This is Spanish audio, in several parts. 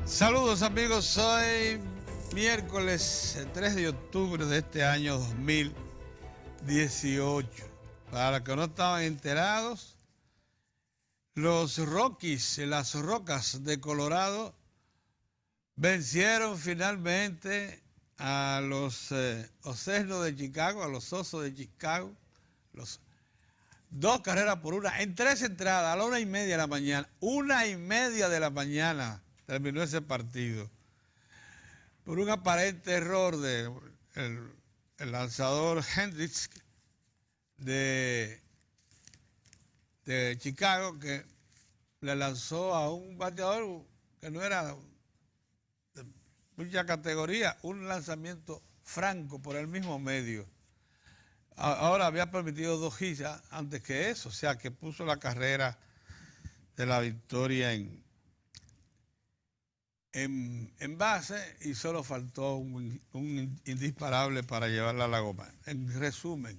Saludos amigos, soy miércoles 3 de octubre de este año 2018. Para los que no estaban enterados, los Rockies, las Rocas de Colorado, vencieron finalmente a los Ocelos de Chicago, a los Osos de Chicago, los 2 carreras por 1, en 3 entradas, a la 1:30 de la mañana. 1:30 de la mañana terminó ese partido. Por un aparente error del el lanzador Hendricks de Chicago, que le lanzó a un bateador que no era de mucha categoría, un lanzamiento franco por el mismo medio. Ahora había permitido 2 hits antes que eso, o sea que puso la carrera de la victoria en base y solo faltó un indisparable para llevarla a la goma. En resumen,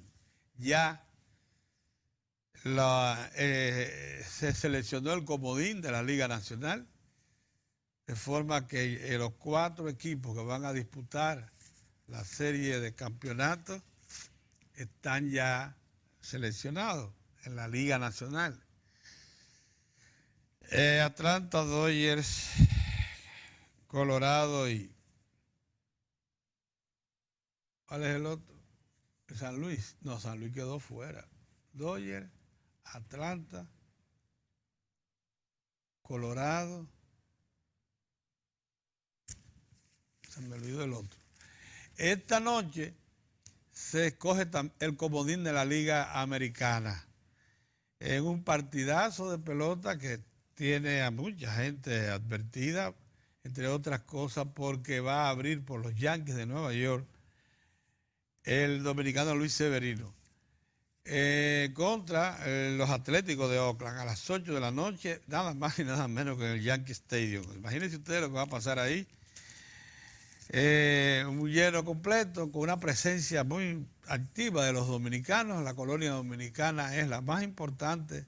ya se seleccionó el comodín de la Liga Nacional, de forma que los 4 equipos que van a disputar la serie de campeonatos están ya seleccionados en la Liga Nacional. Atlanta, Dodgers, Colorado y... ¿cuál es el otro? San Luis. No, San Luis quedó fuera. Dodgers, Atlanta, Colorado. Se me olvidó el otro. Esta noche se escoge el comodín de la Liga Americana en un partidazo de pelota que tiene a mucha gente advertida, entre otras cosas porque va a abrir por los Yankees de Nueva York el dominicano Luis Severino contra los Atléticos de Oakland a las 8 de la noche, nada más y nada menos que en el Yankee Stadium. Imagínense ustedes lo que va a pasar ahí. Un lleno completo, con una presencia muy activa de los dominicanos. La colonia dominicana es la más importante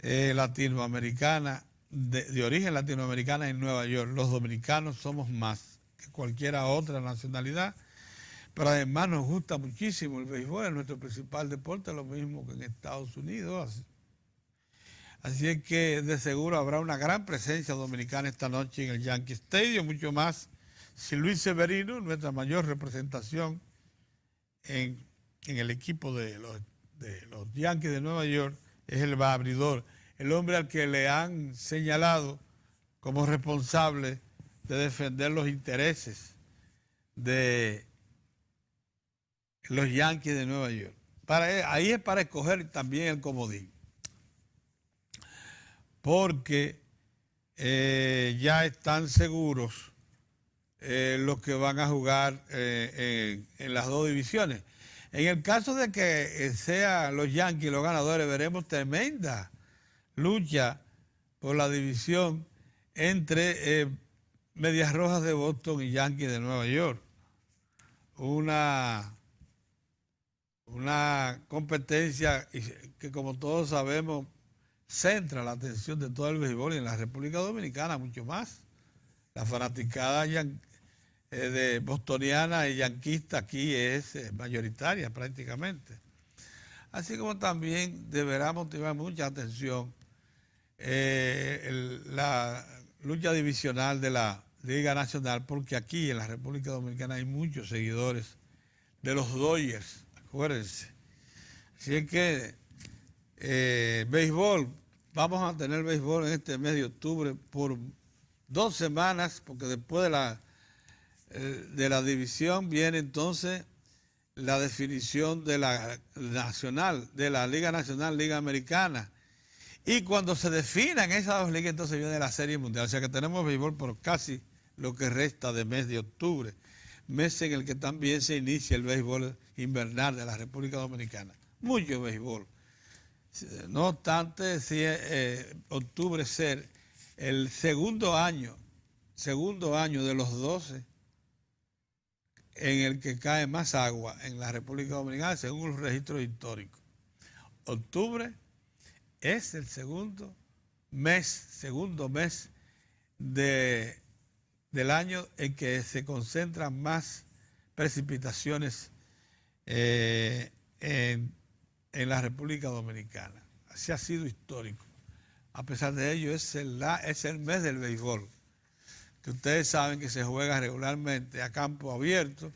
latinoamericana, de origen latinoamericana en Nueva York. Los dominicanos somos más que cualquiera otra nacionalidad, pero además nos gusta muchísimo el béisbol, es nuestro principal deporte, lo mismo que en Estados Unidos. Así es que de seguro habrá una gran presencia dominicana esta noche en el Yankee Stadium, mucho más si Luis Severino, nuestra mayor representación en el equipo de los Yankees de Nueva York, es el abridor, el hombre al que le han señalado como responsable de defender los intereses de los Yankees de Nueva York. Ahí es para escoger también el comodín, porque ya están seguros los que van a jugar en las 2 divisiones. En el caso de que sean los Yankees los ganadores, veremos tremenda lucha por la división entre Medias Rojas de Boston y Yankees de Nueva York. Una competencia que, como todos sabemos, centra la atención de todo el béisbol y en la República Dominicana mucho más. La fanaticada de bostoniana y yanquista aquí es mayoritaria prácticamente. Así como también deberá motivar mucha atención la lucha divisional de la Liga Nacional, porque aquí en la República Dominicana hay muchos seguidores de los Dodgers, acuérdense. Así es que béisbol, vamos a tener béisbol en este mes de octubre por 2 semanas, porque después de la división viene entonces la definición de la nacional, de la Liga Nacional, Liga Americana. Y cuando se definan esas 2 ligas, entonces viene la Serie Mundial. O sea que tenemos béisbol por casi lo que resta de mes de octubre, mes en el que también se inicia el béisbol invernal de la República Dominicana. Mucho béisbol. No obstante, si octubre ser el segundo año de los 12 en el que cae más agua en la República Dominicana, según los registros históricos. Octubre es el segundo mes del año en que se concentran más precipitaciones en la República Dominicana. Así ha sido histórico. A pesar de ello, es el mes del béisbol, que ustedes saben que se juega regularmente a campo abierto.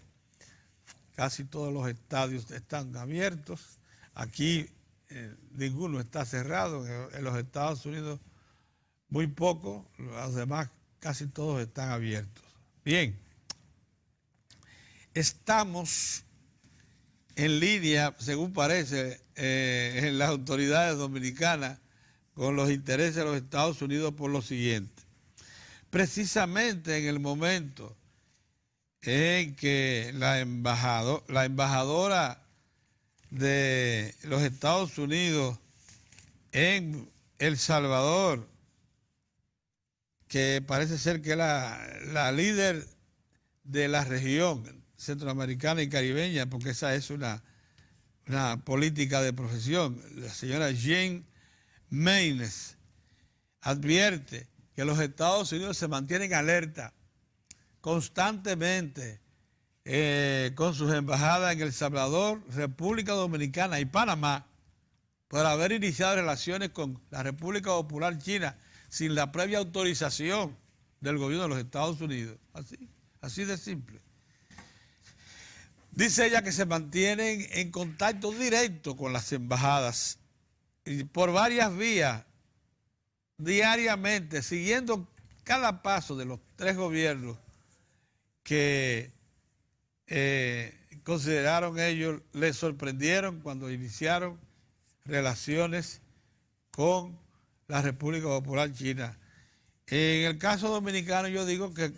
Casi todos los estadios están abiertos. Aquí ninguno está cerrado. En los Estados Unidos muy poco, los demás casi todos están abiertos. Bien, estamos en línea, según parece, en las autoridades dominicanas con los intereses de los Estados Unidos por lo siguiente. Precisamente en el momento en que la embajadora de los Estados Unidos en El Salvador, que parece ser que es la líder de la región centroamericana y caribeña, porque esa es una política de profesión, la señora Jen Maynes, advierte que los Estados Unidos se mantienen alerta constantemente con sus embajadas en El Salvador, República Dominicana y Panamá por haber iniciado relaciones con la República Popular China sin la previa autorización del gobierno de los Estados Unidos. Así de simple. Dice ella que se mantienen en contacto directo con las embajadas y por varias vías, diariamente, siguiendo cada paso de los tres gobiernos que consideraron ellos, les sorprendieron cuando iniciaron relaciones con la República Popular China. En el caso dominicano, yo digo que,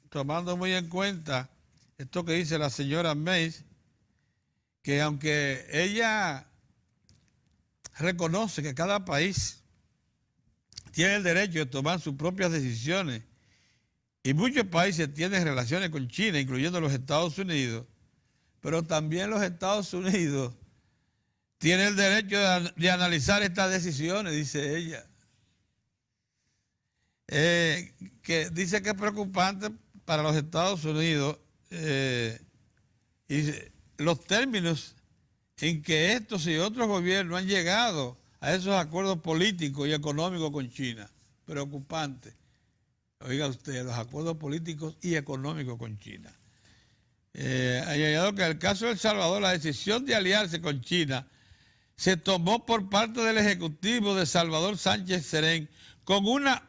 tomando muy en cuenta esto que dice la señora Mays, que aunque ella reconoce que cada país tiene el derecho de tomar sus propias decisiones y muchos países tienen relaciones con China, incluyendo los Estados Unidos, pero también los Estados Unidos tienen el derecho de analizar estas decisiones, dice ella. Que dice que es preocupante para los Estados Unidos y los términos en que estos y otros gobiernos han llegado a esos acuerdos políticos y económicos con China. Preocupante. Oiga usted, los acuerdos políticos y económicos con China. Ha llegado que en el caso de El Salvador, la decisión de aliarse con China se tomó por parte del Ejecutivo de Salvador Sánchez Serén con una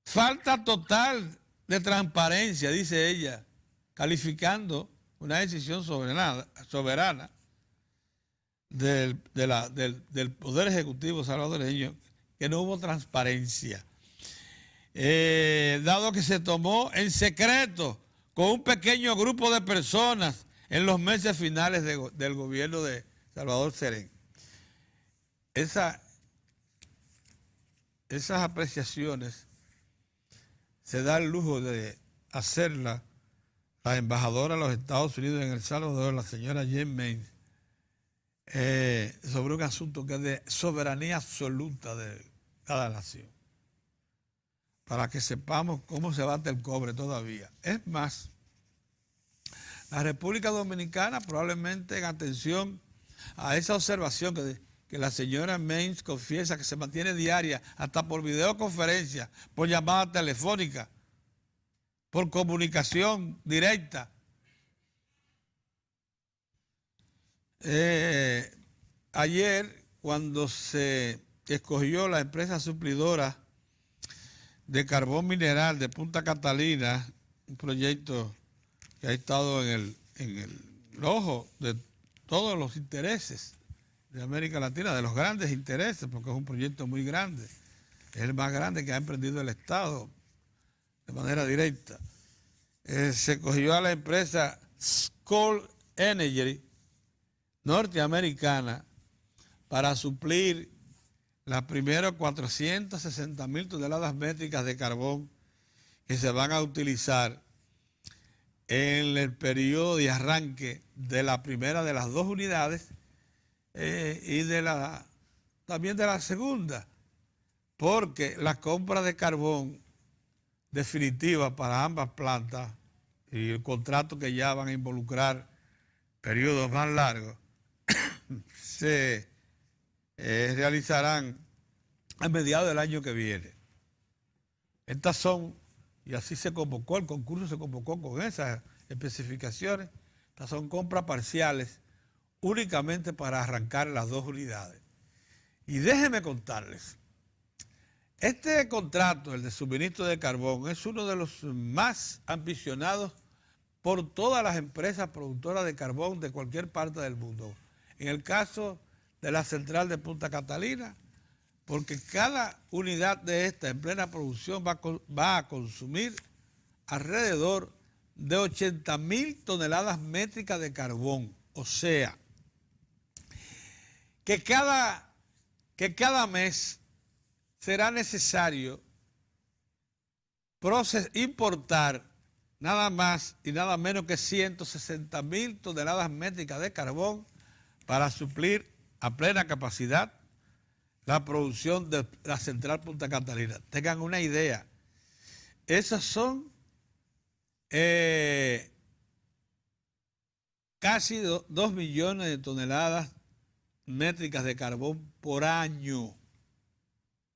falta total de transparencia, dice ella, calificando una decisión soberana del Poder Ejecutivo salvadoreño, que no hubo transparencia. Dado que se tomó en secreto con un pequeño grupo de personas en los meses finales del gobierno de Salvador Serén. Esas apreciaciones se da el lujo de hacerla la embajadora de los Estados Unidos en El Salvador, la señora Jen Maynes, sobre un asunto que es de soberanía absoluta de cada nación, para que sepamos cómo se bate el cobre todavía. Es más, la República Dominicana, probablemente en atención a esa observación que la señora Maynes confiesa que se mantiene diaria, hasta por videoconferencia, por llamada telefónica, por comunicación directa. Ayer, cuando se escogió la empresa suplidora de carbón mineral de Punta Catalina, un proyecto que ha estado en el ojo de todos los intereses de América Latina, de los grandes intereses, porque es un proyecto muy grande, es el más grande que ha emprendido el Estado de manera directa. Se cogió a la empresa Skoll Energy norteamericana para suplir las primeras 460.000 toneladas métricas de carbón que se van a utilizar en el periodo de arranque de la primera de las dos unidades y también de la segunda, porque la compra de carbón definitiva para ambas plantas y el contrato que ya van a involucrar periodos más largos, se realizarán a mediados del año que viene. Estas son, y así se convocó, el concurso se convocó con esas especificaciones, estas son compras parciales únicamente para arrancar las 2 unidades. Y déjenme contarles, este contrato, el de suministro de carbón, es uno de los más ambicionados por todas las empresas productoras de carbón de cualquier parte del mundo. En el caso de la central de Punta Catalina, porque cada unidad de esta en plena producción va a consumir alrededor de 80.000 toneladas métricas de carbón. O sea, que cada mes será necesario importar nada más y nada menos que 160.000 toneladas métricas de carbón para suplir a plena capacidad la producción de la central Punta Catalina. Tengan una idea, esas son casi 2 millones de toneladas métricas de carbón por año.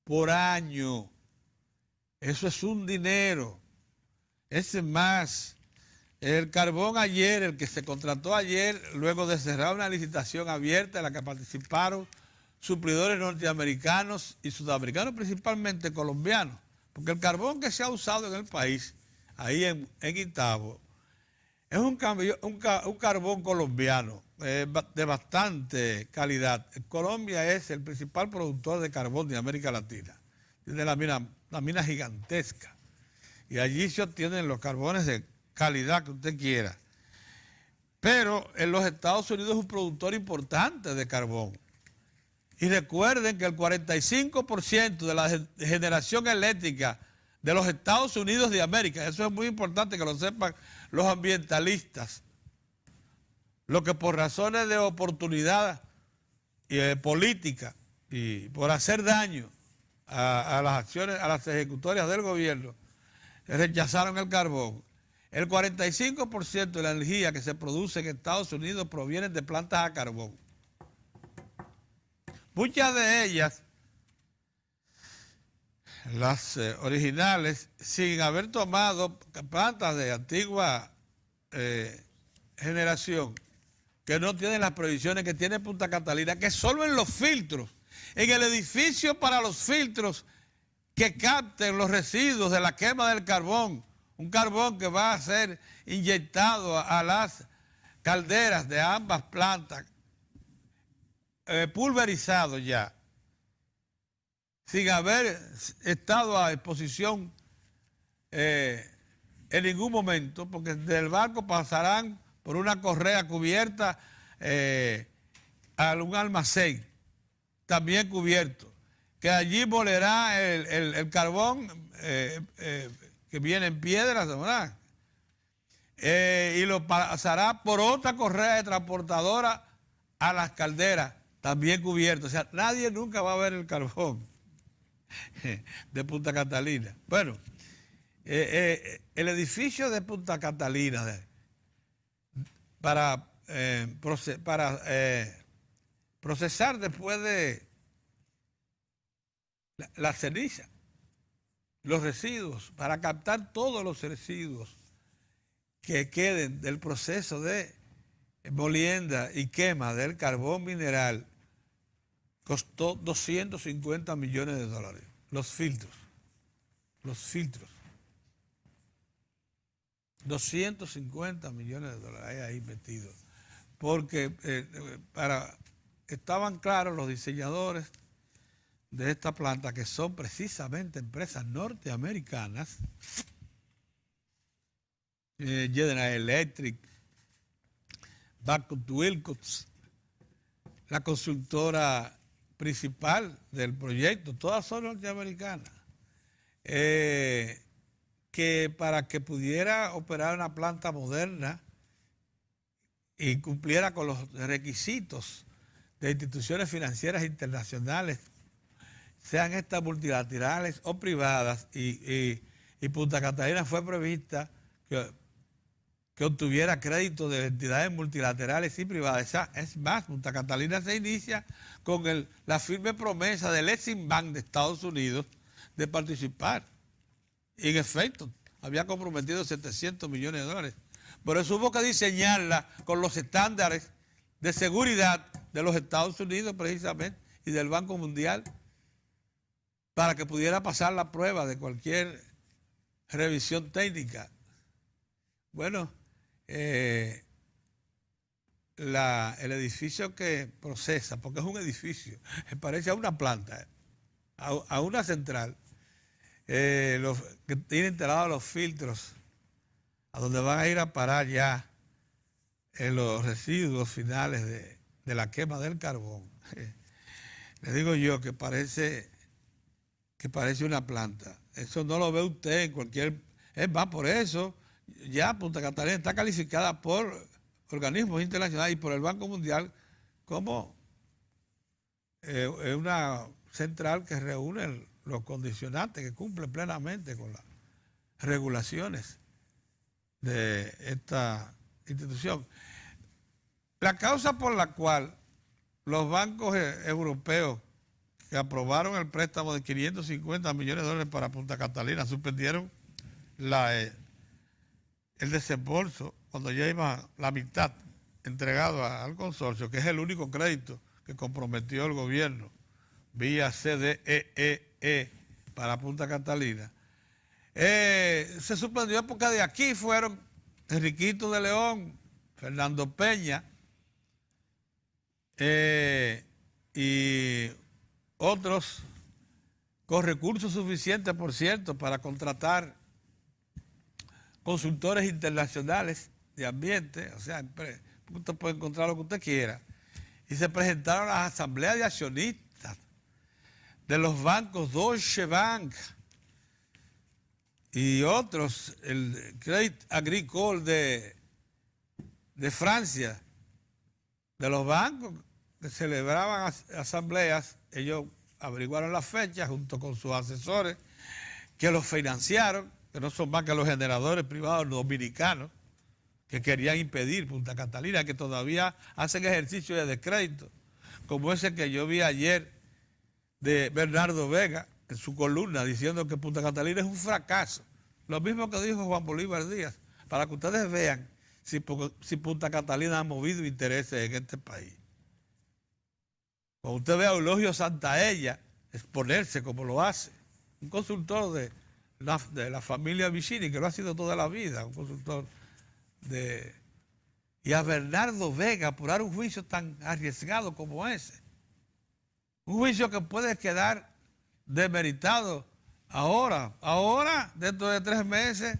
Por año. Eso es un dinero. Es más, el carbón ayer, el que se contrató ayer, luego de cerrar una licitación abierta en la que participaron suplidores norteamericanos y sudamericanos, principalmente colombianos, porque el carbón que se ha usado en el país, ahí en Itabo, es un carbón colombiano de bastante calidad. Colombia es el principal productor de carbón de América Latina. Tiene la mina gigantesca. Y allí se obtienen los carbones de calidad que usted quiera. Pero en los Estados Unidos es un productor importante de carbón. Y recuerden que el 45% de la generación eléctrica de los Estados Unidos de América, eso es muy importante que lo sepan los ambientalistas, lo que por razones de oportunidad y política y por hacer daño a las acciones, a las ejecutorias del gobierno, rechazaron el carbón. El 45% de la energía que se produce en Estados Unidos proviene de plantas a carbón. Muchas de ellas, las originales, sin haber tomado plantas de antigua generación, que no tienen las prohibiciones que tiene Punta Catalina, que solo en los filtros, en el edificio para los filtros que capten los residuos de la quema del carbón, un carbón que va a ser inyectado a las calderas de ambas plantas, pulverizado ya, sin haber estado a exposición en ningún momento, porque del barco pasarán por una correa cubierta a un almacén también cubierto, que allí molerá el carbón que viene en piedras, ¿verdad? Y lo pasará por otra correa de transportadora a las calderas, también cubierto. O sea, nadie nunca va a ver el carbón de Punta Catalina. Bueno, el edificio de Punta Catalina para procesar después de la ceniza, los residuos, para captar todos los residuos que queden del proceso de molienda y quema del carbón mineral, costó 250 millones de dólares. Los filtros. 250 millones de dólares ahí metidos. Porque estaban claros los diseñadores de esta planta, que son precisamente empresas norteamericanas, General Electric, Babcock & Wilcox, la consultora principal del proyecto, todas son norteamericanas, que para que pudiera operar una planta moderna y cumpliera con los requisitos de instituciones financieras internacionales, sean estas multilaterales o privadas, y y Punta Catalina fue prevista que obtuviera crédito de entidades multilaterales y privadas. Es más, Punta Catalina se inicia con la firme promesa del Exim Bank de Estados Unidos de participar. Y en efecto, había comprometido 700 millones de dólares. Por eso hubo que diseñarla con los estándares de seguridad de los Estados Unidos precisamente y del Banco Mundial para que pudiera pasar la prueba de cualquier revisión técnica. Bueno, el edificio que procesa, porque es un edificio, se parece a una planta, a una central, que tiene instalados los filtros, a donde van a ir a parar ya los residuos finales de la quema del carbón. Le digo yo que parece una planta. Eso no lo ve usted en cualquier... Es más, por eso ya Punta Catalina está calificada por organismos internacionales y por el Banco Mundial como una central que reúne los condicionantes, que cumple plenamente con las regulaciones de esta institución. La causa por la cual los bancos europeos que aprobaron el préstamo de 550 millones de dólares para Punta Catalina suspendieron el desembolso cuando ya iba la mitad entregado al consorcio, que es el único crédito que comprometió el gobierno vía CDEE para Punta Catalina. Se suspendió porque de aquí fueron Enriquito de León, Fernando Peña y otros con recursos suficientes, por cierto, para contratar consultores internacionales de ambiente, o sea, usted puede encontrar lo que usted quiera. Y se presentaron a las asambleas de accionistas de los bancos Deutsche Bank y otros, el Crédit Agricole de Francia, de los bancos que celebraban asambleas. Ellos averiguaron la fecha junto con sus asesores que los financiaron, que no son más que los generadores privados dominicanos que querían impedir Punta Catalina, que todavía hacen ejercicio de descrédito, como ese que yo vi ayer de Bernardo Vega en su columna diciendo que Punta Catalina es un fracaso. Lo mismo que dijo Juan Bolívar Díaz, para que ustedes vean si Punta Catalina ha movido intereses en este país. Cuando usted ve a Eulogio Santaella exponerse como lo hace, un consultor de la familia Vicini, que lo ha sido toda la vida, un consultor y a Bernardo Vega apurar un juicio tan arriesgado como ese. Un juicio que puede quedar demeritado ahora, dentro de 3 meses,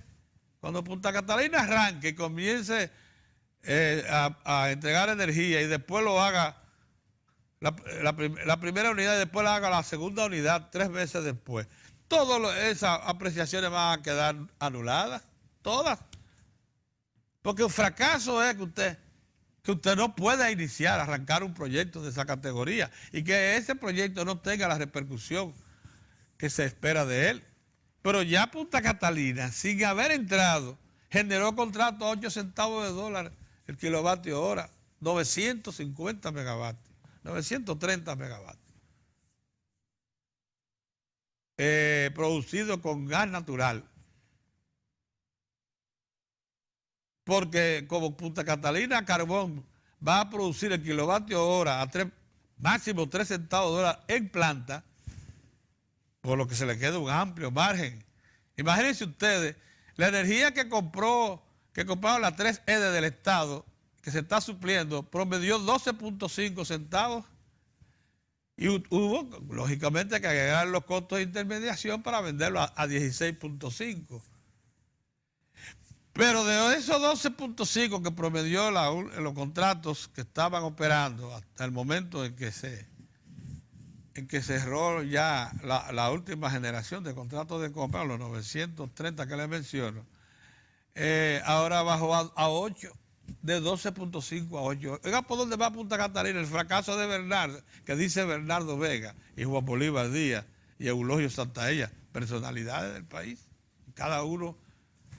cuando Punta Catalina arranque y comience a entregar energía y después lo haga la primera unidad y después la haga la segunda unidad 3 meses después. Todas esas apreciaciones van a quedar anuladas, todas. Porque un fracaso es que usted no pueda arrancar un proyecto de esa categoría y que ese proyecto no tenga la repercusión que se espera de él. Pero ya Punta Catalina, sin haber entrado, generó contrato a 8 centavos de dólar el kilovatio hora, 950 megavatios, 930 megavatios. Producido con gas natural. Porque como Punta Catalina Carbón va a producir el kilovatio hora a máximo 3 centavos de dólar en planta, por lo que se le queda un amplio margen. Imagínense ustedes, la energía que compraron las 3 EDE del Estado, que se está supliendo, promedió 12.5 centavos y hubo, lógicamente, que agregar los costos de intermediación para venderlo a 16.5. Pero de esos 12.5 que promedió los contratos que estaban operando hasta el momento en que cerró ya la última generación de contratos de compra, los 930 que les menciono, ahora bajó a 8, de 12.5 a 8. Oiga, ¿por dónde va Punta Catalina? El fracaso de Bernardo, que dice Bernardo Vega y Juan Bolívar Díaz y Eulogio Santaella, personalidades del país. cada uno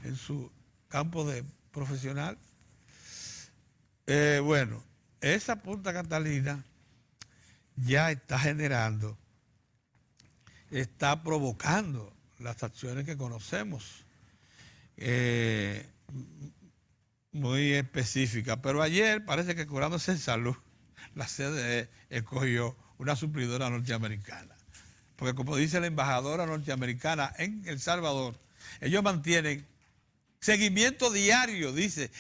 en su campo de profesional. Bueno, esa Punta Catalina ya está generando, está provocando las acciones que conocemos, muy específicas. Pero ayer parece que Curándose en Salud, la CDE escogió una suplidora norteamericana. Porque como dice la embajadora norteamericana en El Salvador, ellos mantienen seguimiento diario, dice,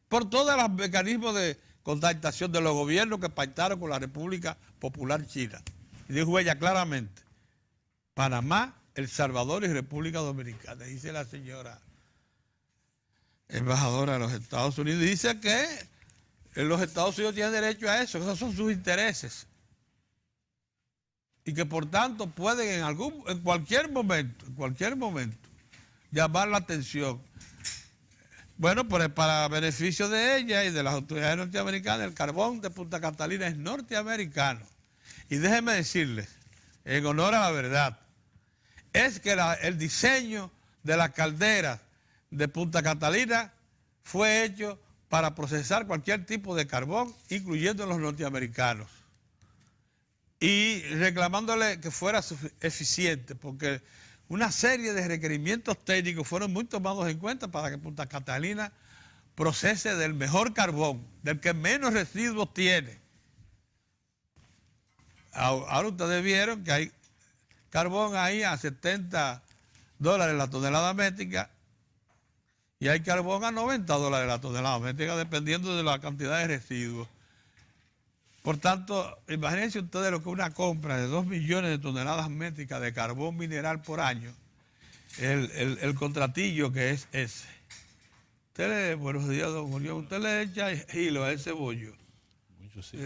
por todos los mecanismos de contactación de los gobiernos que pactaron con la República Popular China. Y dijo ella claramente, Panamá, El Salvador y República Dominicana, dice la señora embajadora de los Estados Unidos. Dice que los Estados Unidos tienen derecho a eso, que esos son sus intereses. Y que por tanto pueden en cualquier momento, llamar la atención. Bueno, pues para beneficio de ella y de las autoridades norteamericanas, el carbón de Punta Catalina es norteamericano. Y déjenme decirles, en honor a la verdad, es que el diseño de las calderas de Punta Catalina fue hecho para procesar cualquier tipo de carbón, incluyendo los norteamericanos. Y reclamándole que fuera eficiente, porque una serie de requerimientos técnicos fueron muy tomados en cuenta para que Punta Catalina procese del mejor carbón, del que menos residuos tiene. Ahora ustedes vieron que hay carbón ahí a $70 la tonelada métrica y hay carbón a $90 la tonelada métrica, dependiendo de la cantidad de residuos. Por tanto, imagínense ustedes lo que una compra de 2 millones de toneladas métricas de carbón mineral por año, el contratillo que es ese. Buenos días, don Julio, usted le echa hilo a ese bollo. Mucho, sí.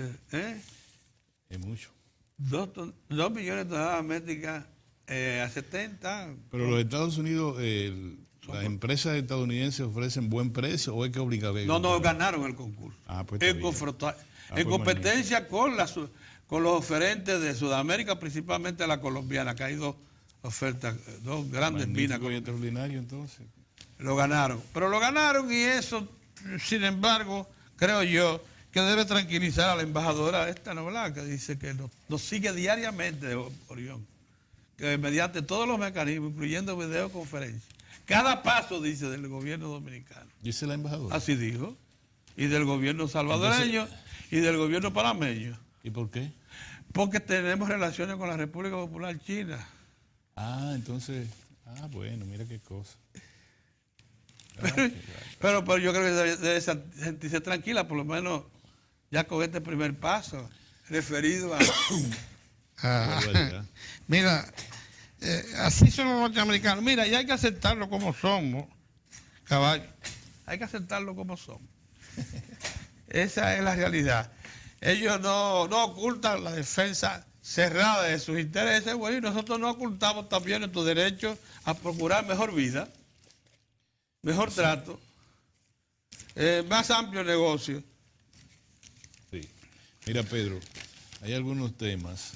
Es mucho. 2 millones de toneladas métricas a 70. Pero los Estados Unidos, las empresas estadounidenses ofrecen buen precio, ¿o es que obligan? No, ganaron el concurso. Pues en competencia con los oferentes de Sudamérica, principalmente la colombiana, que hay dos ofertas, dos grandes minas. Extraordinario, entonces. Lo ganaron. Pero lo ganaron y eso, sin embargo, creo yo, que debe tranquilizar a la embajadora esta novela, que dice que nos sigue diariamente, Orión, que mediante todos los mecanismos, incluyendo videoconferencias, cada paso, dice, del gobierno dominicano. Dice la embajadora. Así dijo. Y del gobierno salvadoreño y del gobierno panameño. ¿Y por qué? Porque tenemos relaciones con la República Popular China. Entonces, bueno, mira qué cosa. Pero yo creo que debe sentirse tranquila, por lo menos ya con este primer paso, referido a... Mira, así son los norteamericanos. Mira, y hay que aceptarlo como somos, caballo. Hay que aceptarlo como somos. Esa es la realidad. Ellos no ocultan la defensa cerrada de sus intereses, bueno, y nosotros no ocultamos también nuestro derecho a procurar mejor vida, mejor trato, más amplio negocio. Sí. Mira, Pedro, hay algunos temas.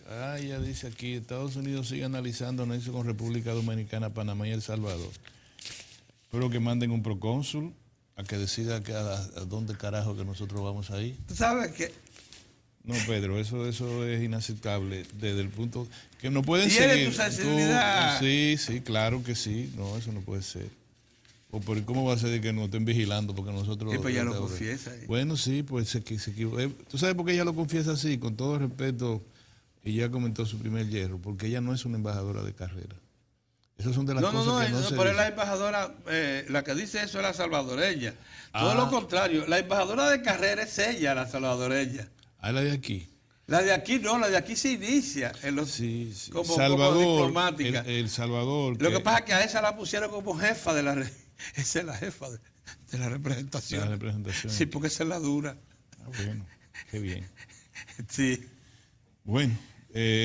Ya dice aquí, Estados Unidos sigue analizando anexo con República Dominicana, Panamá y El Salvador. Pero que manden un procónsul a que decida a dónde carajo que nosotros vamos a ir. ¿Tú sabes qué? No, Pedro, eso es inaceptable desde el punto que no pueden seguir. ¿Tiene tu sensibilidad? Sí, claro que sí. No, eso no puede ser. Pero ¿cómo va a ser de que nos estén vigilando? Porque nosotros... Pues ella lo confiesa. Bueno, sí, pues se equivocó. ¿Tú sabes por qué ella lo confiesa así? Con todo respeto, ella comentó su primer hierro, porque ella no es una embajadora de carrera. Esas son de las cosas que no se pero es la embajadora, la que dice eso es la salvadoreña. Todo lo contrario, la embajadora de carrera es ella, la salvadoreña. La de aquí. La de aquí no, la de aquí se inicia en los, como diplomática. El Salvador. Lo que pasa es que a esa la pusieron como jefa de la... Esa es la jefa de la representación. La representación. Sí, porque esa es la dura. Bueno, qué bien. Sí. Bueno,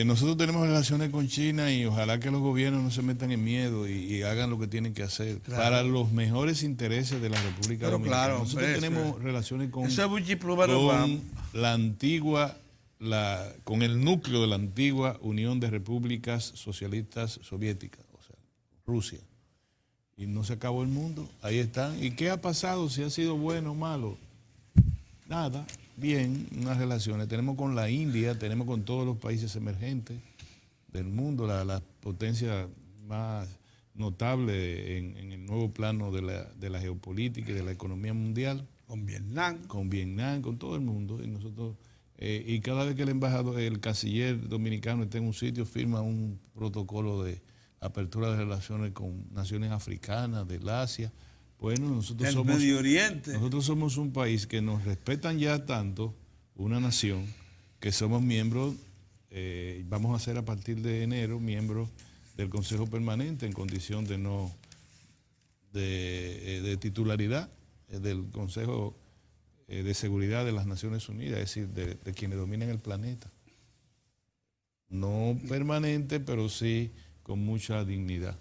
nosotros tenemos relaciones con China y ojalá que los gobiernos no se metan en miedo y hagan lo que tienen que hacer para los mejores intereses de la República Dominicana. Claro, nosotros tenemos relaciones con la antigua, con el núcleo de la antigua Unión de Repúblicas Socialistas Soviéticas, Rusia. Y no se acabó el mundo, ahí están. ¿Y qué ha pasado? Si ha sido bueno o malo. Nada, bien, unas relaciones. Tenemos con la India, tenemos con todos los países emergentes del mundo, la potencia más notable en el nuevo plano de la geopolítica y de la economía mundial. Con Vietnam. Con Vietnam, con todo el mundo. Y nosotros, y cada vez que el embajador, el canciller dominicano está en un sitio, firma un protocolo de apertura de relaciones con naciones africanas, del Asia. Bueno, nosotros del Medio Oriente. Nosotros somos un país que nos respetan ya tanto, una nación, que somos miembros, vamos a ser a partir de enero, miembros del Consejo Permanente en condición de no de titularidad del Consejo de Seguridad de las Naciones Unidas, es decir, de quienes dominan el planeta. No permanente, pero sí con mucha dignidad.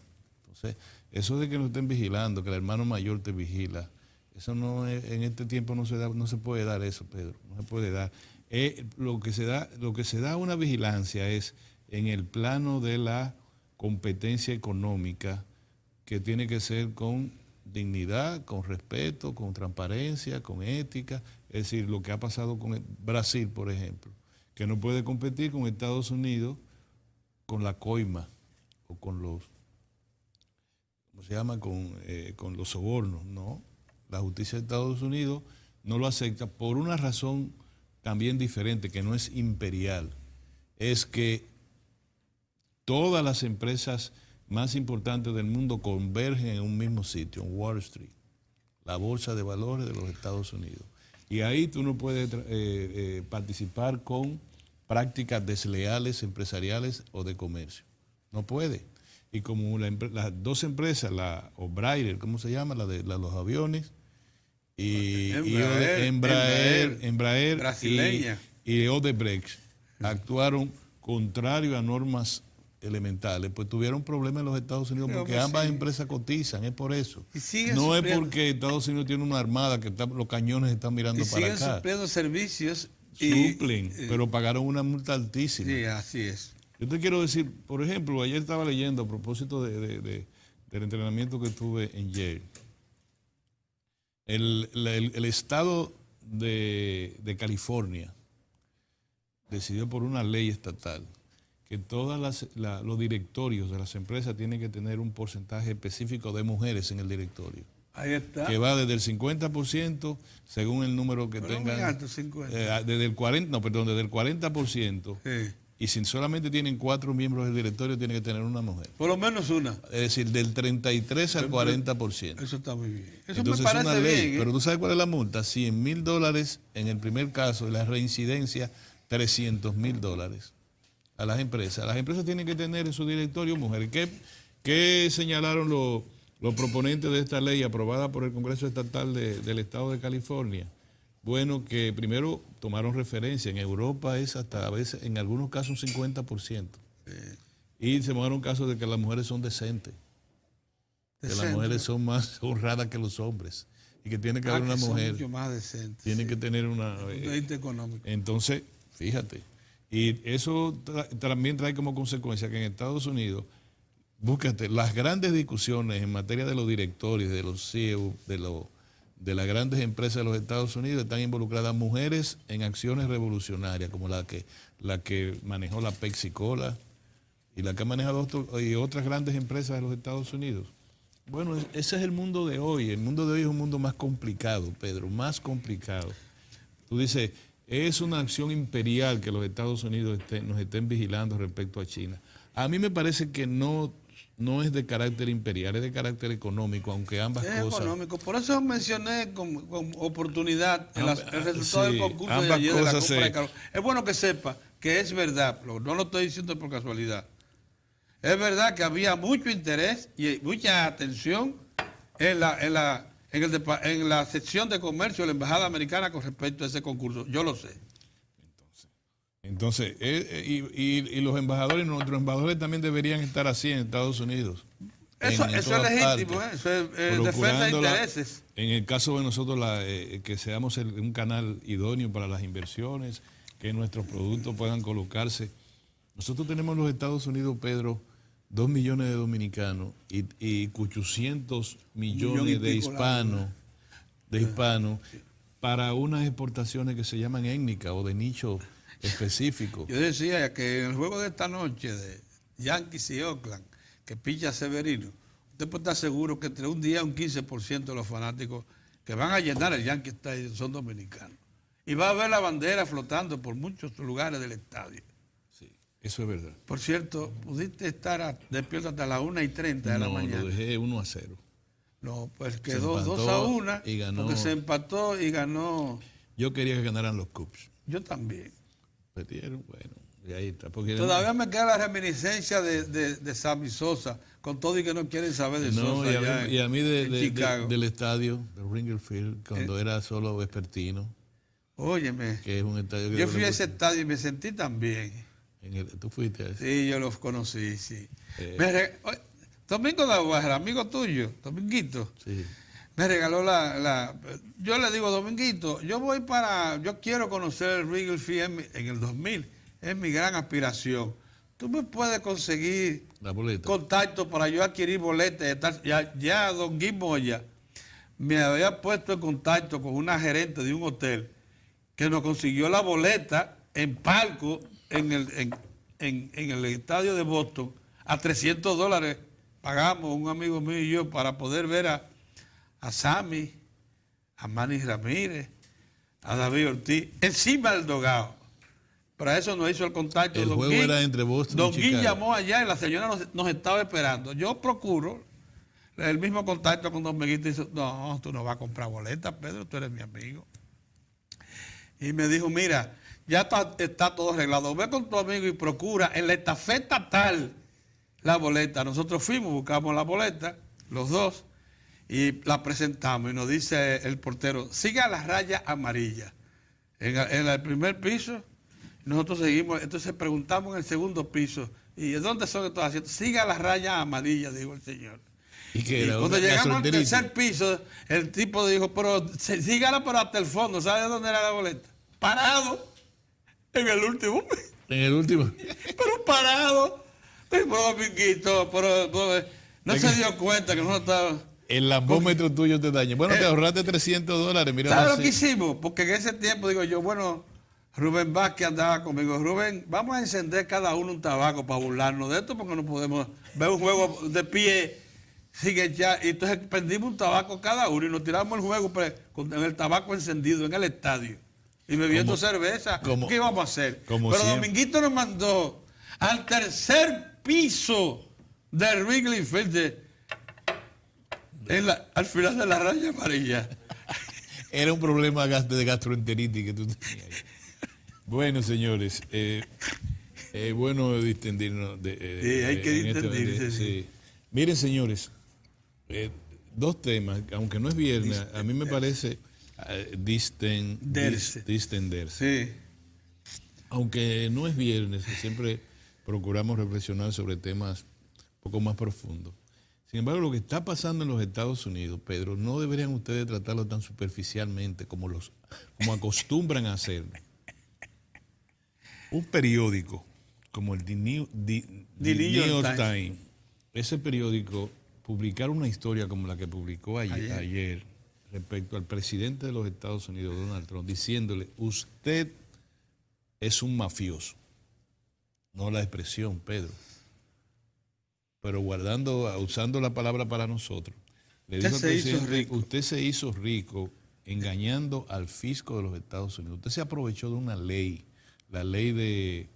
Entonces, eso de que nos estén vigilando, que el hermano mayor te vigila, eso no es, en este tiempo no se puede dar eso, Pedro, no se puede dar. Lo que se da una vigilancia es en el plano de la competencia económica, que tiene que ser con dignidad, con respeto, con transparencia, con ética. Es decir, lo que ha pasado con Brasil, por ejemplo, que no puede competir con Estados Unidos con la coima o con los, ¿cómo se llama? Con los sobornos. No, la justicia de Estados Unidos no lo acepta por una razón también diferente, que no es imperial. Es que todas las empresas más importantes del mundo convergen en un mismo sitio, en Wall Street, la bolsa de valores de los Estados Unidos. Y ahí tú no puedes participar con prácticas desleales empresariales o de comercio. No puede. Y como las dos empresas, la O'Brien, ¿cómo se llama? La de los aviones, y Embraer brasileña, y Odebrecht actuaron contrario a normas elementales, pues tuvieron problemas en los Estados Unidos porque ambas empresas cotizan, es por eso. No es porque Estados Unidos tiene una armada que los cañones están mirando para acá. Siguen supliendo servicios. Suplen, pero pagaron una multa altísima. Sí, así es. Yo te quiero decir, por ejemplo, ayer estaba leyendo a propósito del entrenamiento que tuve en Yale. El estado de California decidió por una ley estatal que todos los directorios de las empresas tienen que tener un porcentaje específico de mujeres en el directorio. Ahí está. Que va desde el 50%, según el número que tengan. Muy alto, 50. Desde el 40%. Sí. Y si solamente tienen 4 miembros del directorio, tiene que tener una mujer. Por lo menos una. Es decir, del 33 al 40%. Eso está muy bien. Eso entonces, me parece es una ley, bien. Pero tú sabes cuál es la multa. $100,000 en el primer caso y la reincidencia $300,000 a las empresas. Las empresas tienen que tener en su directorio mujeres. ¿Qué señalaron los proponentes de esta ley aprobada por el Congreso Estatal del Estado de California? Bueno, que primero tomaron referencia. En Europa es hasta a veces, en algunos casos, un 50%. Sí. Y se muestran casos de que las mujeres son decentes. Que las mujeres son más honradas que los hombres. Y que tiene que haber una mujer. Mucho más decente. Tiene que tener una. Económico. Entonces, fíjate. Y eso también trae como consecuencia que en Estados Unidos, búscate, las grandes discusiones en materia de los directorios, de los CEO, de las grandes empresas de los Estados Unidos, están involucradas mujeres en acciones revolucionarias, como la que manejó la Pepsi Cola y la que ha manejado y otras grandes empresas de los Estados Unidos. Bueno, ese es el mundo de hoy. El mundo de hoy es un mundo más complicado, Pedro, más complicado. Tú dices, es una acción imperial que los Estados Unidos nos estén vigilando respecto a China. A mí me parece que no es de carácter imperial, es de carácter económico, aunque ambas cosas. Es económico, por eso mencioné con oportunidad el resultado del concurso de ayer de la compra de Carlos. Es bueno que sepa que es verdad, no lo estoy diciendo por casualidad. Es verdad que había mucho interés y mucha atención en la sección de comercio de la Embajada Americana con respecto a ese concurso. Yo lo sé. Entonces, y los embajadores, nuestros embajadores también deberían estar así en Estados Unidos. Eso es legítimo, eso es defensa de intereses. En el caso de nosotros, que seamos un canal idóneo para las inversiones, que nuestros productos puedan colocarse. Nosotros tenemos en los Estados Unidos, Pedro, 2 millones de dominicanos y 800 millones de hispanos para unas exportaciones que se llaman étnicas o de nicho específico. Yo decía que en el juego de esta noche de Yankees y Oakland, que picha Severino, usted puede estar seguro que entre un día un 15% de los fanáticos que van a llenar el Yankee Stadium son dominicanos. Y va a ver la bandera flotando por muchos lugares del estadio. Sí, eso es verdad. Por cierto, pudiste estar despierto hasta las 1:30 de la mañana. No, lo dejé 1-0. No, pues quedó 2-1 y ganó. porque se empató y ganó. Yo quería que ganaran los Cubs. Yo también. Perdieron, bueno, y ahí está. Porque todavía me queda la reminiscencia de Sammy Sosa, con todo y que no quieren saber de Sosa. Y a mí del estadio, de Wrigley Field, cuando era solo vespertino. Óyeme, que es un estadio que yo fui a ese estadio y me sentí tan bien. ¿Tú fuiste a ese? Sí, yo los conocí, sí. Domingo de Aguajara, amigo tuyo, Dominguito, sí. me regaló yo le digo, Dominguito, yo quiero conocer el Wrigley Field en el 2000, es mi gran aspiración. Tú me puedes conseguir la boleta, contacto para yo adquirir boletas. Ya don Guy Moya me había puesto en contacto con una gerente de un hotel que nos consiguió la boleta en palco en el estadio de Boston a $300. Pagamos un amigo mío y yo para poder ver a Sammy, a Manny Ramírez, a David Ortiz, encima del dogado. Para eso nos hizo el contacto. El juego era entre Boston Don y Chicago. Guy llamó allá y la señora nos estaba esperando. Yo procuro el mismo contacto con Don Miguel y dice, no, tú no vas a comprar boletas, Pedro, tú eres mi amigo. Y me dijo, mira, ya está todo arreglado. Ve con tu amigo y procura en la estafeta tal la boleta. Nosotros fuimos, buscamos la boleta, los dos, y la presentamos. Y nos dice el portero, siga la raya amarilla. En el primer piso, nosotros seguimos. Entonces preguntamos en el segundo piso, ¿y dónde son estos asientos? Siga la raya amarilla, dijo el señor. Y cuando llegamos al tercer piso, el tipo dijo, pero sígala pero hasta el fondo. ¿Sabe dónde era la boleta? Parado. En el último. En el último. Pero parado. Pero Dominguito, no se dio cuenta que no estaba. El lambómetro tuyo te daña. Bueno, te ahorraste $300. Mira, ¿sabes lo que hicimos? Porque en ese tiempo, digo yo, bueno, Rubén Vázquez andaba conmigo. Rubén, vamos a encender cada uno un tabaco para burlarnos de esto, porque no podemos ver un juego de pie sigue ya. Y entonces prendimos un tabaco cada uno y nos tiramos el juego con el tabaco encendido en el estadio y bebiendo cerveza. ¿Qué íbamos a hacer? Pero siempre. Dominguito nos mandó al tercer piso del Wrigley Field al final de la raya amarilla. Era un problema de gastroenteritis que tú tenías. Bueno, señores, bueno distendirnos. Sí, hay que distendirse. Sí. Miren, señores, dos temas, aunque no es viernes, a mí me parece distenderse. Sí. Aunque no es viernes, siempre procuramos reflexionar sobre temas un poco más profundos. Sin embargo, lo que está pasando en los Estados Unidos, Pedro, no deberían ustedes tratarlo tan superficialmente como acostumbran a hacerlo. Un periódico como el The New York Times, ese periódico, publicar una historia como la que publicó ayer respecto al presidente de los Estados Unidos, Donald Trump, diciéndole, usted es un mafioso. No la expresión, Pedro. Pero usando la palabra para nosotros, le dijo al presidente, usted se hizo rico engañando al fisco de los Estados Unidos. Usted se aprovechó de una ley, la ley de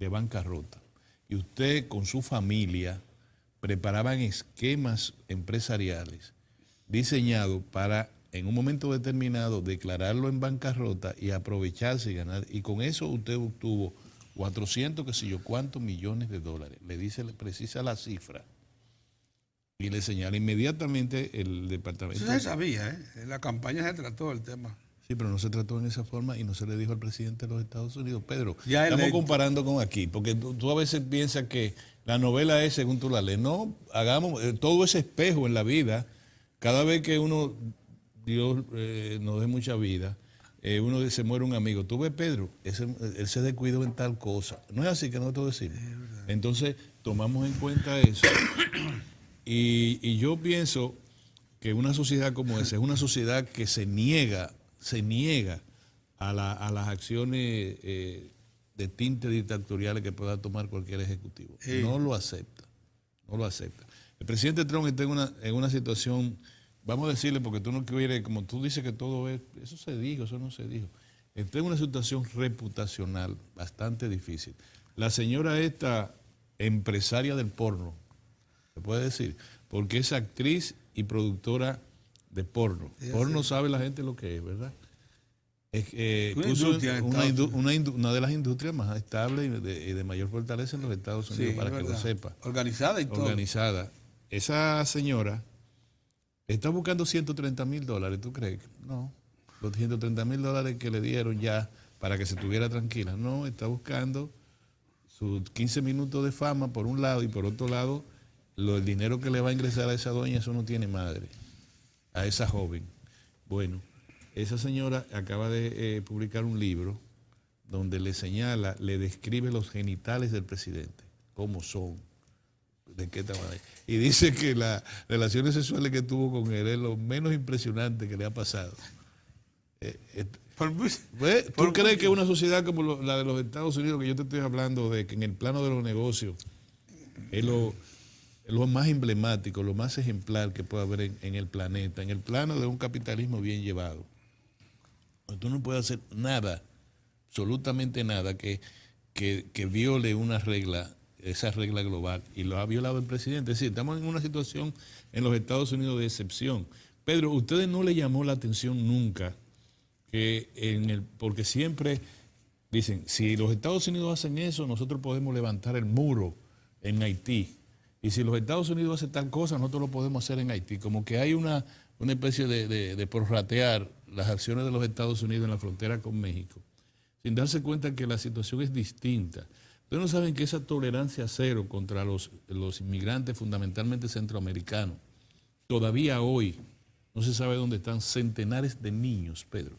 bancarrota. Y usted con su familia preparaban esquemas empresariales diseñados para, en un momento determinado, declararlo en bancarrota y aprovecharse y ganar. Y con eso usted obtuvo 400, qué sé yo, cuántos millones de dólares. Le precisa la cifra. Y le señala inmediatamente el departamento. Eso se sabía, ¿eh? En la campaña se trató el tema. Sí, pero no se trató en esa forma y no se le dijo al presidente de los Estados Unidos. Pedro, estamos comparando con aquí, porque tú a veces piensas que la novela es según tú la lees. No, hagamos todo ese espejo en la vida. Cada vez que Dios nos dé mucha vida, uno se muere un amigo. Tú ves, Pedro, él se descuidó en tal cosa. No es así que nosotros decimos. Entonces, tomamos en cuenta eso. Y yo pienso que una sociedad como esa es una sociedad que se niega a las acciones de tinte dictatoriales que pueda tomar cualquier ejecutivo. Sí. No lo acepta. El presidente Trump está en una situación, vamos a decirle, porque tú no quieres, como tú dices que todo es, eso se dijo, eso no se dijo. Está en una situación reputacional bastante difícil. La señora esta empresaria del porno, se puede decir, porque es actriz y productora de porno. Sí, porno sí. Sabe la gente lo que es, ¿verdad? Una de las industrias más estables y de mayor fortaleza en los Estados Unidos, sí, para que lo sepa. Organizada y todo. Organizada. Esa señora está buscando $130,000, ¿tú crees? No. Los $130,000 que le dieron ya para que se estuviera tranquila. No, está buscando sus 15 minutos de fama por un lado y por otro lado el dinero que le va a ingresar a esa doña, eso no tiene madre, a esa joven. Bueno, esa señora acaba de publicar un libro donde le señala, le describe los genitales del presidente, cómo son, de qué tamaño. Y dice que las relaciones sexuales que tuvo con él es lo menos impresionante que le ha pasado. ¿Tú crees que una sociedad como la de los Estados Unidos, que yo te estoy hablando de que en el plano de los negocios es lo más emblemático, lo más ejemplar que puede haber en el planeta, en el plano de un capitalismo bien llevado? Tú no puedes hacer nada, absolutamente nada, que viole una regla, esa regla global, y lo ha violado el presidente. Es decir, estamos en una situación en los Estados Unidos de excepción. Pedro, ¿ustedes no le llamó la atención nunca que porque siempre dicen, si los Estados Unidos hacen eso, nosotros podemos levantar el muro en Haití? Y si los Estados Unidos hacen tal cosa, nosotros lo podemos hacer en Haití. Como que hay una especie de prorratear las acciones de los Estados Unidos en la frontera con México, sin darse cuenta que la situación es distinta. Ustedes no saben que esa tolerancia cero contra los inmigrantes, fundamentalmente centroamericanos, todavía hoy no se sabe dónde están centenares de niños, Pedro.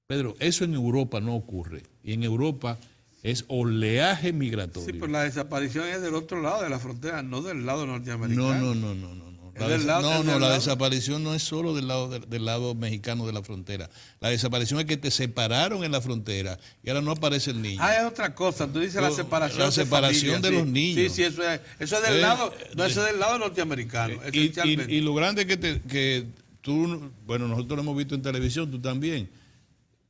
Pedro, eso en Europa no ocurre. Y en Europa es oleaje migratorio. Sí, pero la desaparición es del otro lado de la frontera, no del lado norteamericano. No. La desaparición no es solo del lado mexicano de la frontera. La desaparición es que te separaron en la frontera y ahora no aparece el niño. Es otra cosa. Tú dices la separación. La separación de los niños. Sí, eso es del lado, eso es del lado norteamericano. Y lo grande que tú, bueno, nosotros lo hemos visto en televisión, tú también.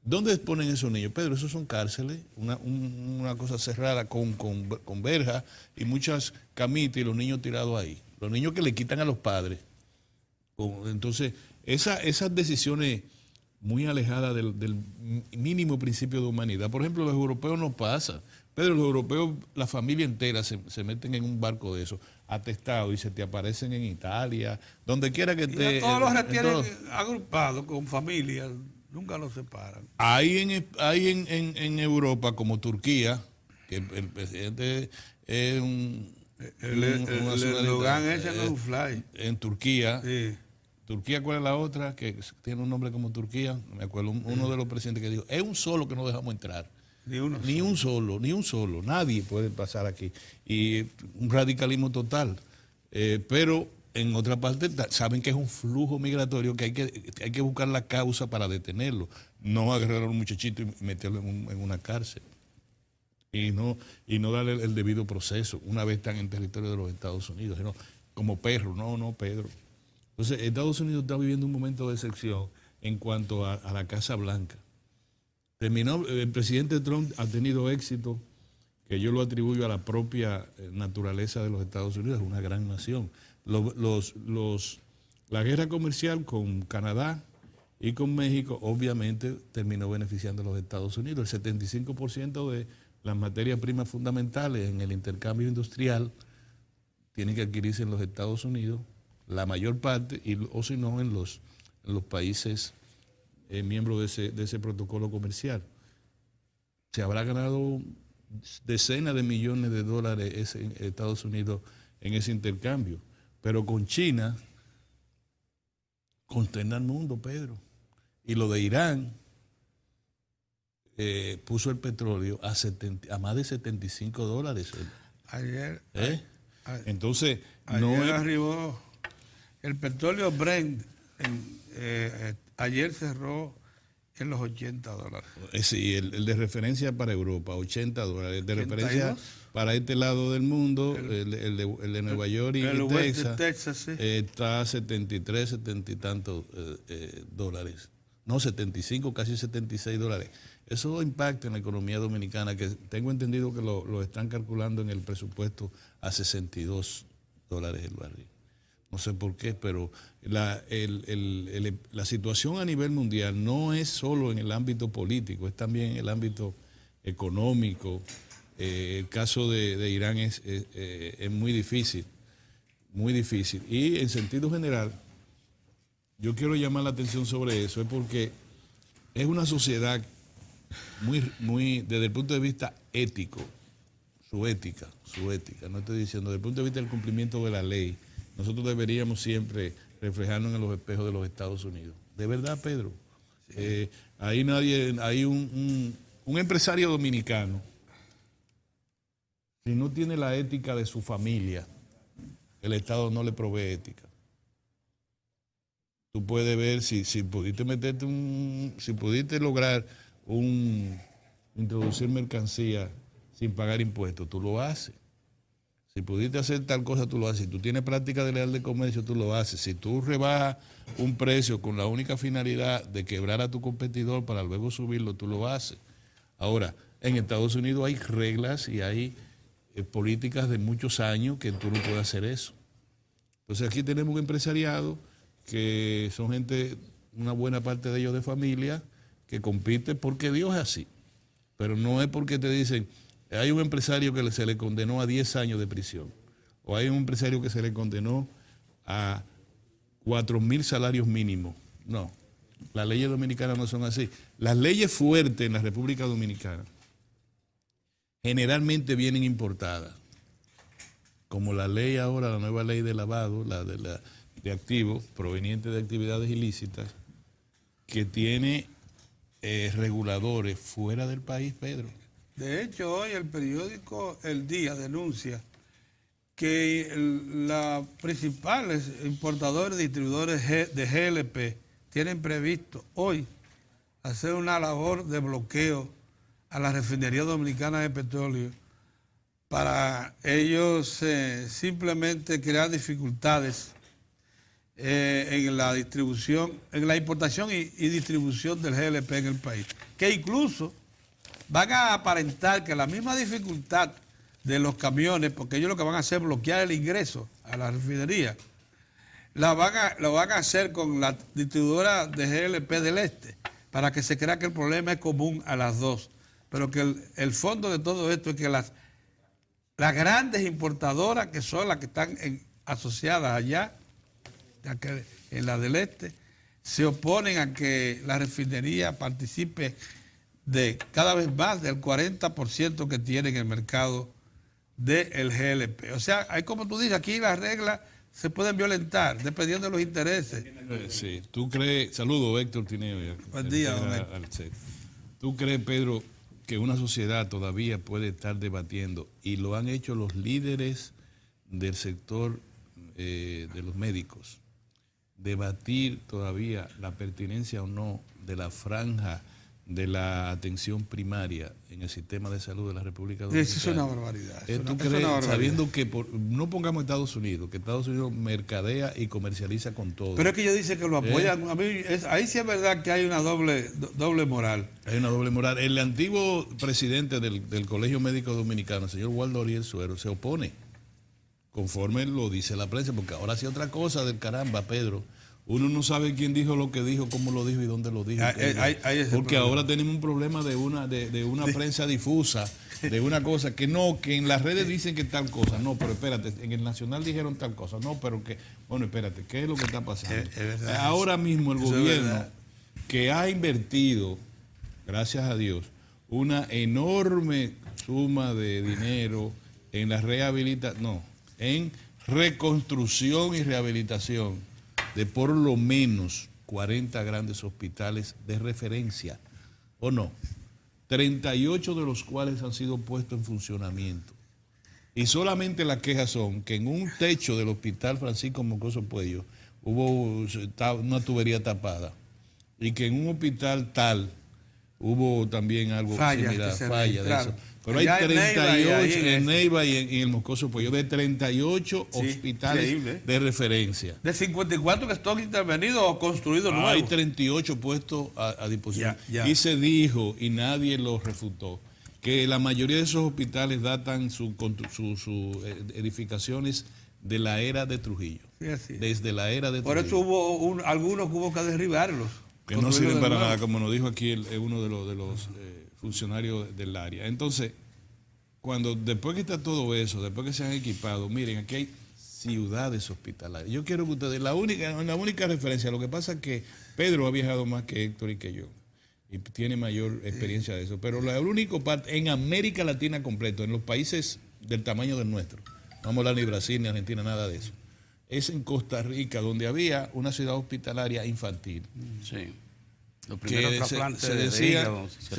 ¿Dónde ponen esos niños? Pedro, esos son cárceles, una cosa cerrada con verjas y muchas camitas y los niños tirados ahí. Los niños que le quitan a los padres. Entonces, esas decisiones muy alejadas del mínimo principio de humanidad. Por ejemplo, los europeos no pasa. Pedro, los europeos, la familia entera se meten en un barco de esos, atestados, y se te aparecen en Italia, donde quiera que esté. Todos los retienen agrupados con familias. Nunca los separan. Hay en Europa, como Turquía, que el presidente es el eslogan ese no es un fly. En Turquía. Sí. Turquía, ¿cuál es la otra? Que tiene un nombre como Turquía. Me acuerdo, uno de los presidentes que dijo, es un solo que no dejamos entrar. Ni un solo. Nadie puede pasar aquí. Y un radicalismo total. Pero en otra parte saben que es un flujo migratorio que hay que buscar la causa para detenerlo. No agarrar a un muchachito y meterlo en una cárcel. Y no darle el debido proceso una vez están en territorio de los Estados Unidos, sino como perro. No, Pedro. Entonces, Estados Unidos está viviendo un momento de excepción en cuanto a la Casa Blanca. El presidente Trump ha tenido éxito, que yo lo atribuyo a la propia naturaleza de los Estados Unidos, es una gran nación. La guerra comercial con Canadá y con México obviamente terminó beneficiando a los Estados Unidos. El 75% de las materias primas fundamentales en el intercambio industrial tienen que adquirirse en los Estados Unidos, la mayor parte, o si no en los países miembros de ese protocolo comercial. Se habrá ganado decenas de millones de dólares en Estados Unidos en ese intercambio. Pero con China, consterna al mundo, Pedro. Y lo de Irán, puso el petróleo a más de $75. Ayer, Entonces, ayer arribó el petróleo Brent, ayer cerró en los $80. Sí, el de referencia para Europa, $80. El de referencia 82. para este lado del mundo, el de Nueva York y Texas, sí. está a 73, 70 y tantos dólares. No, 75, casi $76. Eso impacta en la economía dominicana, que tengo entendido que lo están calculando en el presupuesto a $62 el barril. No sé por qué, pero la situación a nivel mundial no es solo en el ámbito político, es también en el ámbito económico. El caso de Irán es muy difícil, muy difícil. Y en sentido general, yo quiero llamar la atención sobre eso, es porque es una sociedad muy desde el punto de vista ético, su ética, no estoy diciendo, desde el punto de vista del cumplimiento de la ley, nosotros deberíamos siempre reflejarnos en los espejos de los Estados Unidos. De verdad, Pedro. Sí. Hay un empresario dominicano, si no tiene la ética de su familia, el Estado no le provee ética. Tú puedes ver si pudiste si pudiste lograr introducir mercancía sin pagar impuestos, tú lo haces. Si pudiste hacer tal cosa, tú lo haces. Si tú tienes práctica de leal de comercio, tú lo haces. Si tú rebajas un precio con la única finalidad de quebrar a tu competidor para luego subirlo, tú lo haces. Ahora, en Estados Unidos hay reglas y hay políticas de muchos años que tú no puedes hacer eso. Entonces aquí tenemos un empresariado que son gente, una buena parte de ellos de familia, que compite porque Dios es así. Pero no es porque te dicen, hay un empresario que se le condenó a 10 años de prisión, o hay un empresario que se le condenó a 4,000 salarios mínimos. No, las leyes dominicanas no son así. Las leyes fuertes en la República Dominicana generalmente vienen importadas, como la ley ahora, la nueva ley de lavado, de activos provenientes de actividades ilícitas, que tiene reguladores fuera del país, Pedro. De hecho, hoy el periódico El Día denuncia que los principales importadores y distribuidores de GLP tienen previsto hoy hacer una labor de bloqueo a la refinería dominicana de petróleo para ellos simplemente crear dificultades en la distribución, en la importación y distribución del GLP en el país, que incluso van a aparentar que la misma dificultad de los camiones, porque ellos lo que van a hacer es bloquear el ingreso a la refinería, lo van a hacer con la distribuidora de GLP del Este, para que se crea que el problema es común a las dos. Pero que el fondo de todo esto es que las grandes importadoras, que son las que están asociadas allá, en la del Este, se oponen a que la refinería participe de cada vez más del 40% que tiene en el mercado del GLP. O sea, hay, como tú dices, aquí las reglas se pueden violentar dependiendo de los intereses. Sí, tú crees, saludo Héctor Tineo. Buen día, ¿Tú crees, Pedro, que una sociedad todavía puede estar debatiendo, y lo han hecho los líderes del sector de los médicos, debatir todavía la pertinencia o no de la franja de la atención primaria en el sistema de salud de la República Dominicana? Eso es una barbaridad. ¿Tú crees, sabiendo que no pongamos Estados Unidos, que Estados Unidos mercadea y comercializa con todo? Pero es que ellos dicen que lo apoyan. A mí, ahí sí es verdad que hay una doble moral. Hay una doble moral. El antiguo presidente del Colegio Médico Dominicano, el señor Waldo Ariel Suero, se opone, conforme lo dice la prensa, porque ahora sí otra cosa del caramba, Pedro. Uno no sabe quién dijo lo que dijo, cómo lo dijo y dónde lo dijo. Porque ahora tenemos un problema de una prensa difusa, de una cosa que en las redes dicen que tal cosa. No, pero espérate, en el Nacional dijeron tal cosa. No, pero que, bueno, espérate, ¿qué es lo que está pasando? Ahora mismo el gobierno, que ha invertido, gracias a Dios, una enorme suma de dinero en la en reconstrucción y rehabilitación de por lo menos 40 grandes hospitales de referencia, ¿o no? 38 de los cuales han sido puestos en funcionamiento. Y solamente las quejas son que en un techo del hospital Francisco Mocoso Puello hubo una tubería tapada y que en un hospital tal hubo también algo similar, falla de eso. Pero hay 38 en Neiva y en el Moscoso Puello, de 38 hospitales de referencia. De 54 que están intervenidos o construidos nuevos. Hay 38 puestos a disposición. Y se dijo, y nadie lo refutó, que la mayoría de esos hospitales datan sus edificaciones de la era de Trujillo. Desde la era de Trujillo. Por eso hubo algunos que hubo que derribarlos. Que no sirven para nada, como nos dijo aquí uno de los funcionarios del área. Entonces, después que está todo eso, después que se han equipado, miren, aquí hay ciudades hospitalarias. Yo quiero que ustedes, la única referencia, lo que pasa es que Pedro ha viajado más que Héctor y que yo, y tiene mayor experiencia de eso, pero la única parte en América Latina completo, en los países del tamaño del nuestro, no vamos a hablar ni Brasil ni Argentina, nada de eso, es en Costa Rica, donde había una ciudad hospitalaria infantil. Sí. Los primeros trasplantes se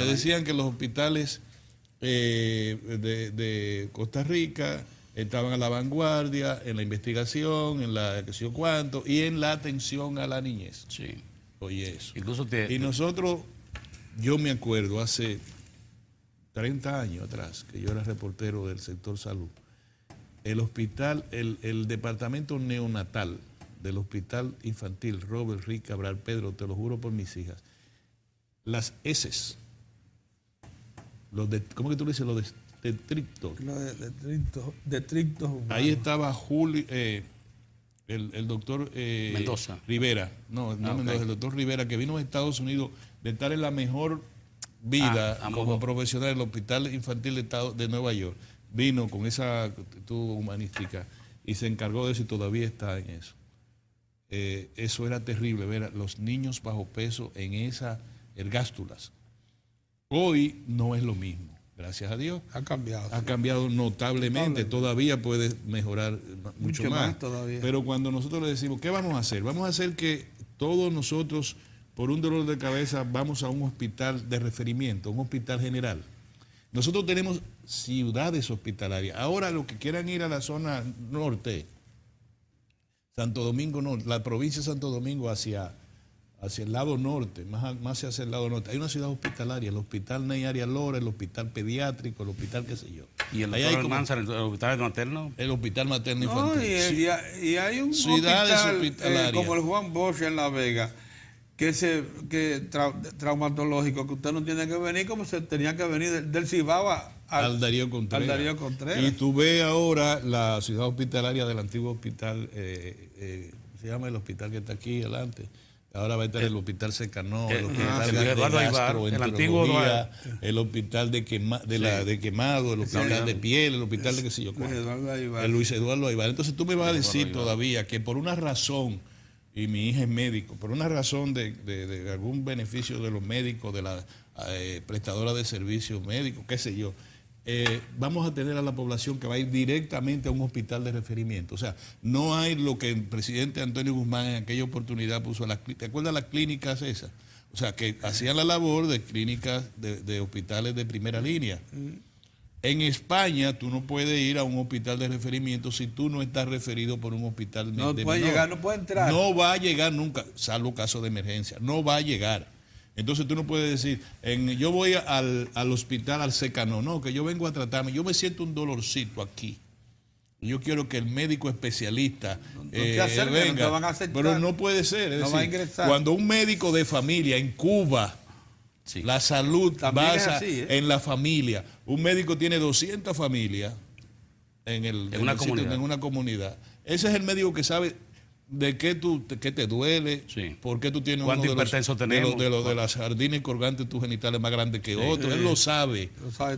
decían que los hospitales de Costa Rica estaban a la vanguardia en la investigación, en la qué sé yo cuánto, y en la atención a la niñez. Sí. Oye, eso. Incluso y nosotros, yo me acuerdo hace 30 años atrás, que yo era reportero del sector salud, el hospital, el departamento neonatal del hospital infantil Robert Rick Cabral, Pedro, te lo juro por mis hijas, las heces, ¿cómo que tú le dices? Los detritos. Los detritos humanos. Ahí estaba Julio, el doctor Mendoza. Rivera, Mendoza, el doctor Rivera, que vino a Estados Unidos de estar en la mejor vida como profesional del Hospital Infantil de Nueva York. Vino con esa actitud humanística y se encargó de eso y todavía está en eso. Eso era terrible, ver a los niños bajo peso en esas ergástulas. Hoy no es lo mismo, gracias a Dios. Ha cambiado. Ha cambiado notablemente, todavía puede mejorar mucho más todavía. Pero cuando nosotros le decimos, ¿qué vamos a hacer? Vamos a hacer que todos nosotros, por un dolor de cabeza, vamos a un hospital de referimiento, un hospital general. Nosotros tenemos ciudades hospitalarias. Ahora los que quieran ir a la zona norte, Santo Domingo Norte, la provincia de Santo Domingo hacia el lado norte, más hacia el lado norte, hay una ciudad hospitalaria, el Hospital Ney Arias Lora, el Hospital Pediátrico, el Hospital qué sé yo. ¿Y el hospital materno? El Hospital Materno Infantil. Y hay un ciudades hospital como el Juan Bosch en La Vega, traumatológico, que usted no tiene que venir como se tenía que venir del Cibao al Darío Contreras. Y tú ves ahora la ciudad hospitalaria del antiguo hospital, se llama el hospital que está aquí adelante. Ahora va a estar el hospital Secanó, el hospital de Gastro, el antiguo el hospital de quemado, el hospital de piel, el hospital de qué sé yo cuánto. El Luis Eduardo Aybar. Entonces tú me vas a decir todavía que por una razón, y mi hija es médico, por una razón de algún beneficio de los médicos, de la prestadora de servicios médicos, qué sé yo, vamos a tener a la población que va a ir directamente a un hospital de referimiento. O sea, no hay lo que el presidente Antonio Guzmán en aquella oportunidad puso ¿te acuerdas las clínicas esas? O sea, que hacían la labor de clínicas de hospitales de primera línea. En España tú no puedes ir a un hospital de referimiento si tú no estás referido por un hospital no puede llegar, no puede entrar. No va a llegar nunca, salvo caso de emergencia, no va a llegar. Entonces tú no puedes decir, yo voy al hospital, al Secanó, no, que yo vengo a tratarme, yo me siento un dolorcito aquí. Yo quiero que el médico especialista venga, no van a aceptar, pero no puede ser. Es decir, cuando un médico de familia en Cuba, la salud basa en la familia, un médico tiene 200 familias en una comunidad. Ese es el médico que sabe de qué te duele, por qué tú tienes uno de las sardinas colgantes tus genitales más grandes que otro. Él lo sabe.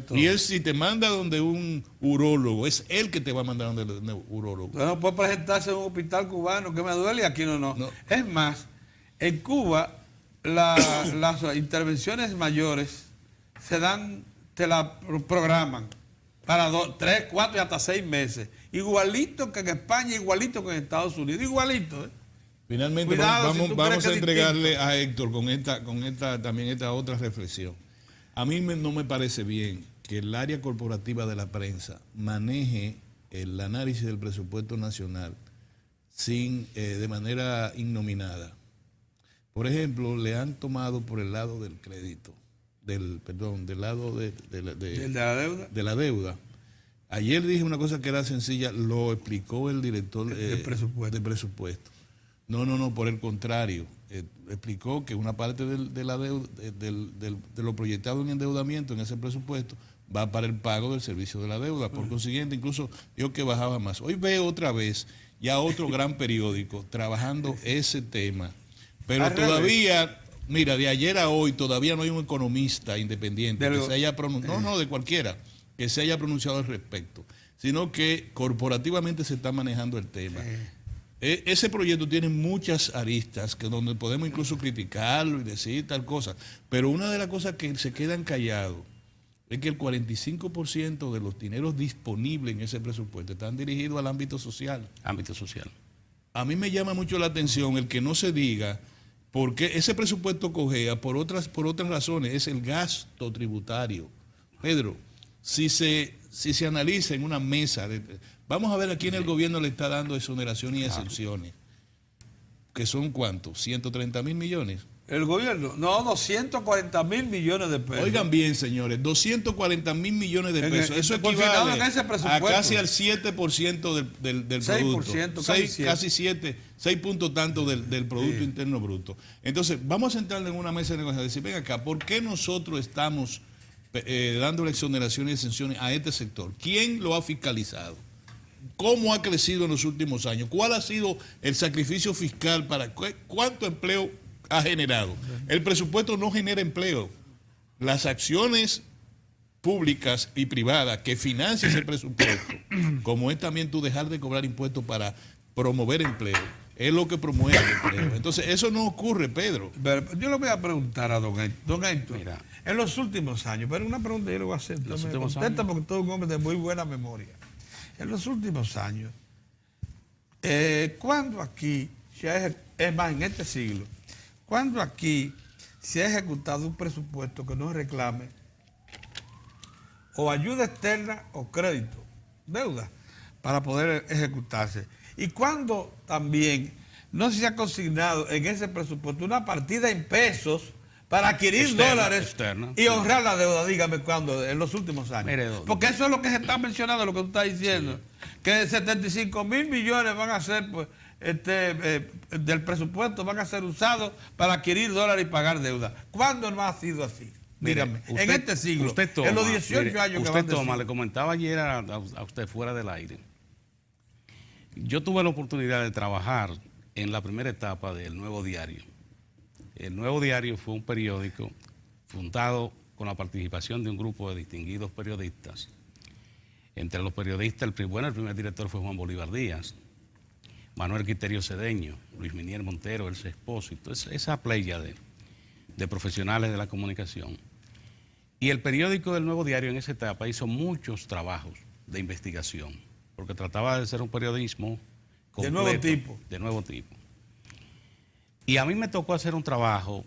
Todo. Y él, si te manda donde un urólogo, es él que te va a mandar donde un urólogo. No puede presentarse en un hospital cubano que me duele y aquí no. Es más, en Cuba las intervenciones mayores te la programan para 3, 4 y hasta 6 meses. Igualito que en España, igualito que en Estados Unidos, igualito. Finalmente, vamos a entregarle a Héctor con esta otra reflexión. A mí no me parece bien que el área corporativa de la prensa maneje el análisis del presupuesto nacional de manera innominada. Por ejemplo, le han tomado por el lado del crédito, del lado de la deuda. De la deuda. Ayer dije una cosa que era sencilla, lo explicó el director de presupuesto. No, por el contrario. Explicó que una parte de la deuda, de lo proyectado en endeudamiento en ese presupuesto va para el pago del servicio de la deuda. Por consiguiente, incluso dijo que bajaba más. Hoy veo otra vez ya otro gran periódico trabajando ese tema. Pero todavía, mira, de ayer a hoy todavía no hay un economista independiente que se haya pronunciado, de cualquiera, que se haya pronunciado al respecto, sino que corporativamente se está manejando el tema. Ese proyecto tiene muchas aristas donde podemos incluso criticarlo y decir tal cosa, pero una de las cosas que se quedan callados es que el 45% de los dineros disponibles en ese presupuesto están dirigidos al ámbito social. Ámbito social. A mí me llama mucho la atención el que no se diga, porque ese presupuesto cojea por otras razones, es el gasto tributario. Pedro, si se analiza en una mesa, vamos a ver a quién el gobierno le está dando exoneraciones y exenciones, que son ¿cuántos? 130 mil millones. El gobierno, no, 240 mil millones de pesos. Oigan bien, señores, 240 mil millones de pesos. Eso equivale a casi al 7% del producto. 6%, casi 6 puntos tanto del Producto Interno Bruto. Entonces, vamos a sentarnos en una mesa de negociación y decir, ven acá, ¿por qué nosotros estamos dándole exoneraciones y exenciones a este sector? ¿Quién lo ha fiscalizado? ¿Cómo ha crecido en los últimos años? ¿Cuál ha sido el sacrificio fiscal para cuánto empleo ha generado? El presupuesto no genera empleo. Las acciones públicas y privadas que financian ese presupuesto, como es también tú dejar de cobrar impuestos para promover empleo, es lo que promueve el empleo. Entonces, eso no ocurre, Pedro. Pero yo le voy a preguntar a don Héctor. Mira, en los últimos años, pero una pregunta yo le voy a hacer. Contesta porque todo un hombre de muy buena memoria. En los últimos años, ¿cuándo aquí, es más, en este siglo, cuándo aquí se ha ejecutado un presupuesto que no reclame o ayuda externa o crédito, deuda, para poder ejecutarse? Y cuándo también no se ha consignado en ese presupuesto una partida en pesos para adquirir dólares y honrar la deuda, dígame cuándo, en los últimos años. Mire, porque eso es lo que se está mencionando, lo que tú estás diciendo, que 75 mil millones van a ser, pues, del presupuesto van a ser usados para adquirir dólares y pagar deuda. ¿Cuándo no ha sido así? Dígame, en este siglo, en los 18 años que van a ser. Le comentaba ayer a usted fuera del aire. Yo tuve la oportunidad de trabajar en la primera etapa del Nuevo Diario. El Nuevo Diario fue un periódico fundado con la participación de un grupo de distinguidos periodistas. Entre los periodistas, el primer director fue Juan Bolívar Díaz, Manuel Quiterio Cedeño, Luis Minier Montero, Elsa Expósito, esa playa de profesionales de la comunicación. Y el periódico del Nuevo Diario en esa etapa hizo muchos trabajos de investigación, porque trataba de ser un periodismo completo, de nuevo tipo. Y a mí me tocó hacer un trabajo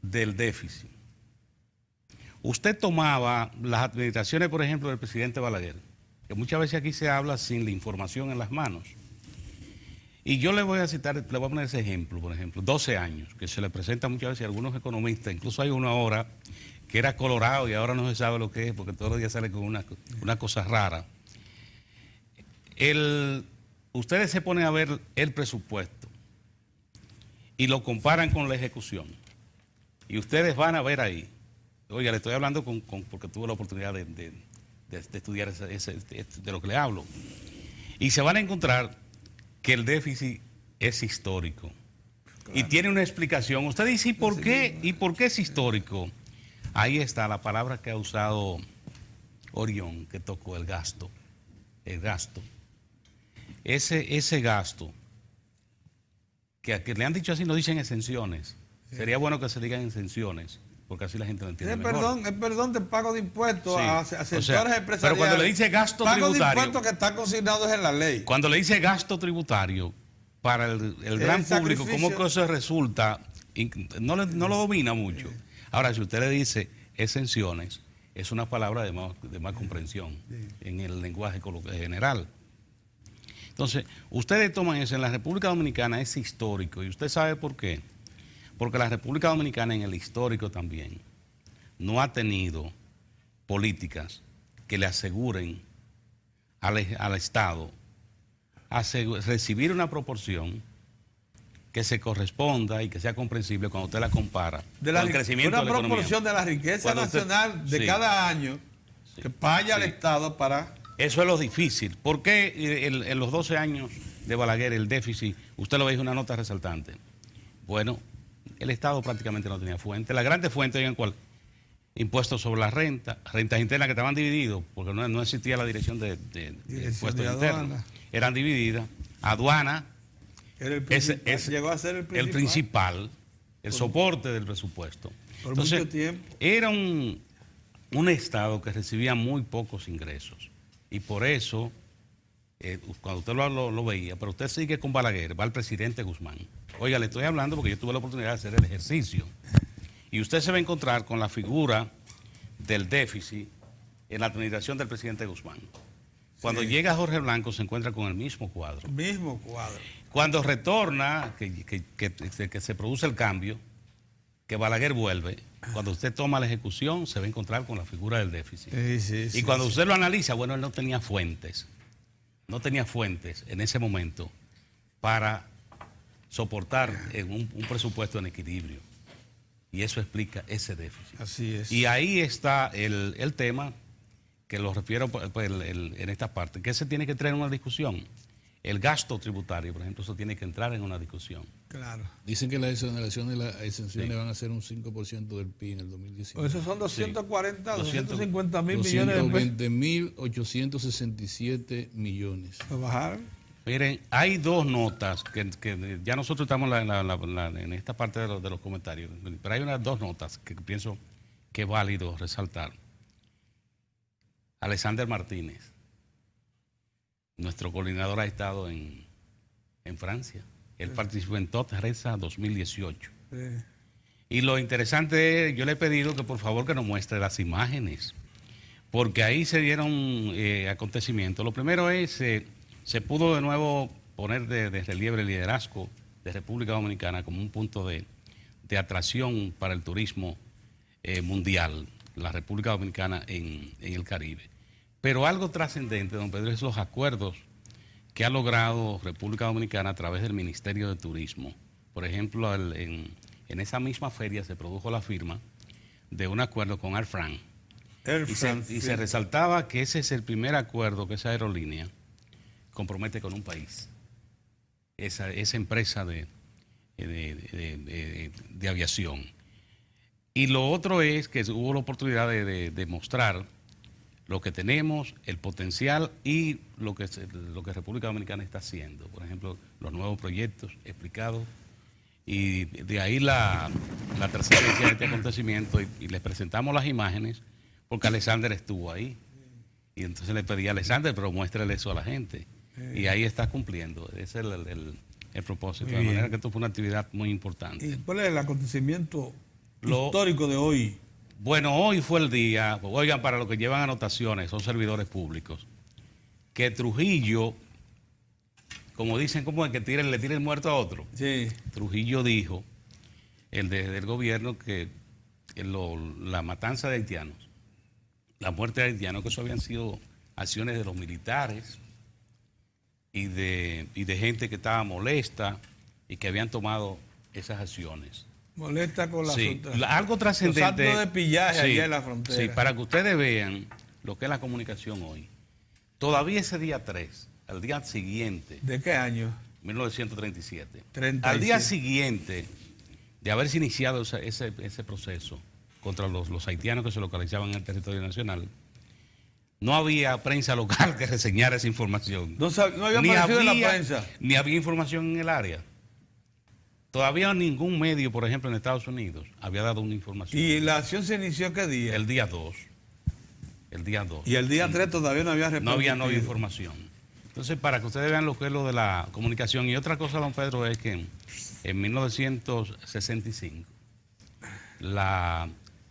del déficit. Usted tomaba las administraciones, por ejemplo, del presidente Balaguer, que muchas veces aquí se habla sin la información en las manos. Y yo le voy a citar, le voy a poner ese ejemplo, por ejemplo, 12 años, que se le presenta muchas veces a algunos economistas, incluso hay uno ahora que era colorado y ahora no se sabe lo que es, porque todos los días sale con una cosa rara. Ustedes se ponen a ver el presupuesto y lo comparan con la ejecución. Y ustedes van a ver ahí, oiga, le estoy hablando porque tuve la oportunidad de estudiar de lo que le hablo. Y se van a encontrar que el déficit es histórico. Claro. Y tiene una explicación. Usted dice, ¿y por qué? ¿Y por qué es histórico? Ahí está la palabra que ha usado Orión, que tocó el gasto. El gasto. Ese gasto, que le han dicho así, no dicen exenciones. Sí. Sería bueno que se digan exenciones, porque así la gente lo entiende mejor. Es perdón de pago de impuestos a sectores empresariales. Pero cuando le dice gasto tributario... Pago de impuestos que están consignados en la ley. Cuando le dice gasto tributario, para el gran público, ¿cómo que eso resulta? No lo domina mucho. Ahora, si usted le dice exenciones es una palabra de más comprensión en el lenguaje general. Entonces, ustedes toman eso. En la República Dominicana es histórico. ¿Y usted sabe por qué? Porque la República Dominicana en el histórico también no ha tenido políticas que le aseguren al Estado recibir una proporción que se corresponda y que sea comprensible cuando usted la compara con el crecimiento de la economía. Una proporción de la riqueza Cuando nacional de cada año que vaya al Estado para... Eso es lo difícil. ¿Por qué en los 12 años de Balaguer el déficit, usted lo ve, es una nota resaltante? Bueno, el Estado prácticamente no tenía fuente. Las grandes fuentes, ¿en cuál? Impuestos sobre la renta, rentas internas que estaban divididos, porque no existía la dirección de impuestos internos. Eran divididas. Aduana, llegó a ser el principal, el soporte del presupuesto. Por Entonces, mucho tiempo. Era un Estado que recibía muy pocos ingresos. Y por eso, cuando usted lo veía, pero usted sigue con Balaguer, va el presidente Guzmán. Oiga, le estoy hablando porque yo tuve la oportunidad de hacer el ejercicio. Y usted se va a encontrar con la figura del déficit en la administración del presidente Guzmán. Cuando llega Jorge Blanco se encuentra con el mismo cuadro. Mismo cuadro. Cuando retorna, que se produce el cambio, que Balaguer vuelve, cuando usted toma la ejecución se va a encontrar con la figura del déficit. Y cuando usted lo analiza, bueno, él no tenía fuentes. No tenía fuentes en ese momento para soportar un presupuesto en equilibrio. Y eso explica ese déficit. Así es. Y ahí está el tema que lo refiero en esta parte, que se tiene que traer en una discusión. El gasto tributario, por ejemplo, eso tiene que entrar en una discusión. Claro. Dicen que las exoneraciones de las exenciones van a ser un 5% del PIB en el 2019. Esos son 240, Sí. 250 mil millones de pesos. 220.867 millones. ¿Lo bajaron? Miren, hay dos notas que ya nosotros estamos en esta parte de los comentarios, pero hay dos notas que pienso que es válido resaltar. Alexander Martínez, nuestro coordinador, ha estado en Francia. Él participó en Totresa 2018. Sí. Y lo interesante es, yo le he pedido que por favor que nos muestre las imágenes, porque ahí se dieron acontecimientos. Lo primero es, se pudo de nuevo poner de relieve el liderazgo de República Dominicana como un punto de atracción para el turismo mundial, la República Dominicana en el Caribe. Pero algo trascendente, don Pedro, es los acuerdos que ha logrado República Dominicana a través del Ministerio de Turismo. Por ejemplo, en esa misma feria se produjo la firma de un acuerdo con Air France. Y se resaltaba que ese es el primer acuerdo que esa aerolínea compromete con un país. Esa empresa de aviación. Y lo otro es que hubo la oportunidad de mostrar lo que tenemos, el potencial y lo que República Dominicana está haciendo. Por ejemplo, los nuevos proyectos explicados. Y de ahí la trascendencia de este acontecimiento. Y les presentamos las imágenes porque Alexander estuvo ahí. Y entonces le pedí a Alexander, pero muéstrele eso a la gente. Y ahí está cumpliendo. Ese es el propósito. De manera que esto fue una actividad muy importante. ¿Y cuál es el acontecimiento histórico de hoy? Bueno, hoy fue el día, oigan, para los que llevan anotaciones, son servidores públicos, que Trujillo, como dicen, como el que le tira el muerto a otro. Sí. Trujillo dijo, del gobierno, que la matanza de haitianos, la muerte de haitianos, que eso habían sido acciones de los militares y de gente que estaba molesta y que habían tomado esas acciones. Molesta con la frontera. Algo trascendente. Los actos de pillaje allá en la frontera. Sí, para que ustedes vean lo que es la comunicación hoy. Todavía ese día 3, al día siguiente. ¿De qué año? 1937. 37. Al día siguiente de haberse iniciado ese proceso contra los haitianos que se localizaban en el territorio nacional, no había prensa local que reseñara esa información. No había aparecido en la prensa. Ni había información en el área. Todavía ningún medio, por ejemplo, en Estados Unidos, había dado una información. ¿Y la acción se inició qué día? El día 2. El día 2. Y el día 3 todavía no había reporte. No había información. Entonces, para que ustedes vean lo que es lo de la comunicación. Y otra cosa, don Pedro, es que en 1965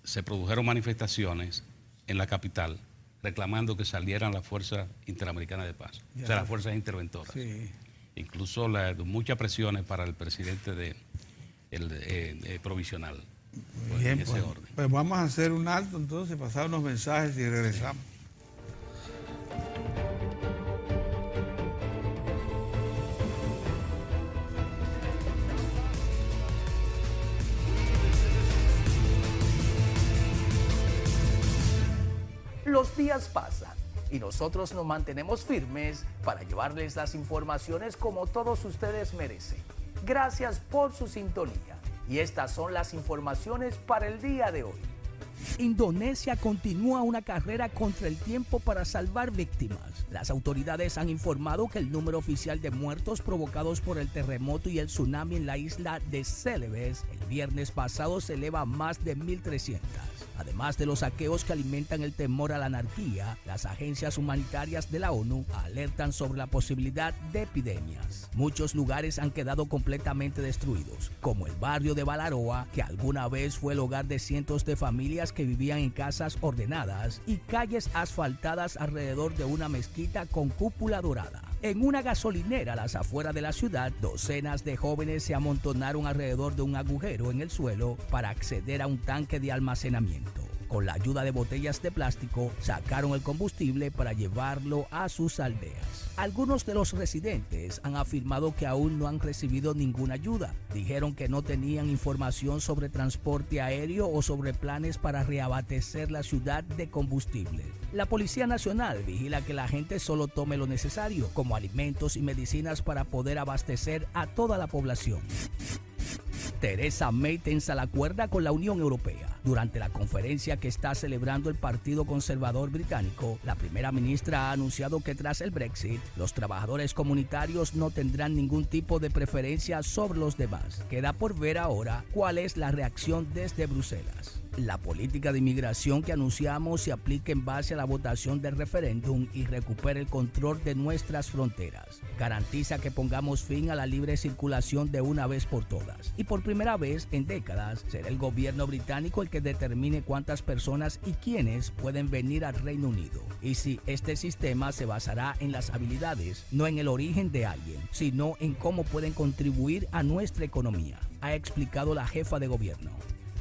se produjeron manifestaciones en la capital reclamando que salieran las fuerzas interamericanas de paz, o sea, las fuerzas interventoras. Sí. Incluso muchas presiones para el presidente provisional. Bien, en ese pues, orden. pues vamos a hacer un alto entonces, pasar unos mensajes y regresamos. Los días pasan y nosotros nos mantenemos firmes para llevarles las informaciones como todos ustedes merecen. Gracias por su sintonía y estas son las informaciones para el día de hoy. Indonesia continúa una carrera contra el tiempo para salvar víctimas. Las autoridades han informado que el número oficial de muertos provocados por el terremoto y el tsunami en la isla de Celebes el viernes pasado se eleva a más de 1.300. Además de los saqueos que alimentan el temor a la anarquía, las agencias humanitarias de la ONU alertan sobre la posibilidad de epidemias. Muchos lugares han quedado completamente destruidos, como el barrio de Balaroa, que alguna vez fue el hogar de cientos de familias que vivían en casas ordenadas, y calles asfaltadas alrededor de una mezquita con cúpula dorada. En una gasolinera a las afueras de la ciudad, docenas de jóvenes se amontonaron alrededor de un agujero en el suelo para acceder a un tanque de almacenamiento. Con la ayuda de botellas de plástico, sacaron el combustible para llevarlo a sus aldeas. Algunos de los residentes han afirmado que aún no han recibido ninguna ayuda. Dijeron que no tenían información sobre transporte aéreo o sobre planes para reabastecer la ciudad de combustible. La Policía Nacional vigila que la gente solo tome lo necesario, como alimentos y medicinas, para poder abastecer a toda la población. Theresa May tensa la cuerda con la Unión Europea. Durante la conferencia que está celebrando el Partido Conservador británico, la primera ministra ha anunciado que tras el Brexit, los trabajadores comunitarios no tendrán ningún tipo de preferencia sobre los demás. Queda por ver ahora cuál es la reacción desde Bruselas. La política de inmigración que anunciamos se aplica en base a la votación del referéndum y recupera el control de nuestras fronteras. Garantiza que pongamos fin a la libre circulación de una vez por todas. Y por primera vez en décadas, será el gobierno británico el que determine cuántas personas y quiénes pueden venir al Reino Unido. Y si este sistema se basará en las habilidades, no en el origen de alguien, sino en cómo pueden contribuir a nuestra economía, ha explicado la jefa de gobierno.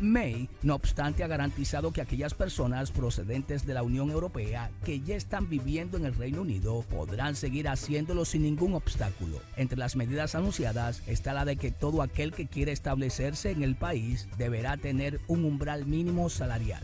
May, no obstante, ha garantizado que aquellas personas procedentes de la Unión Europea que ya están viviendo en el Reino Unido podrán seguir haciéndolo sin ningún obstáculo. Entre las medidas anunciadas está la de que todo aquel que quiera establecerse en el país deberá tener un umbral mínimo salarial.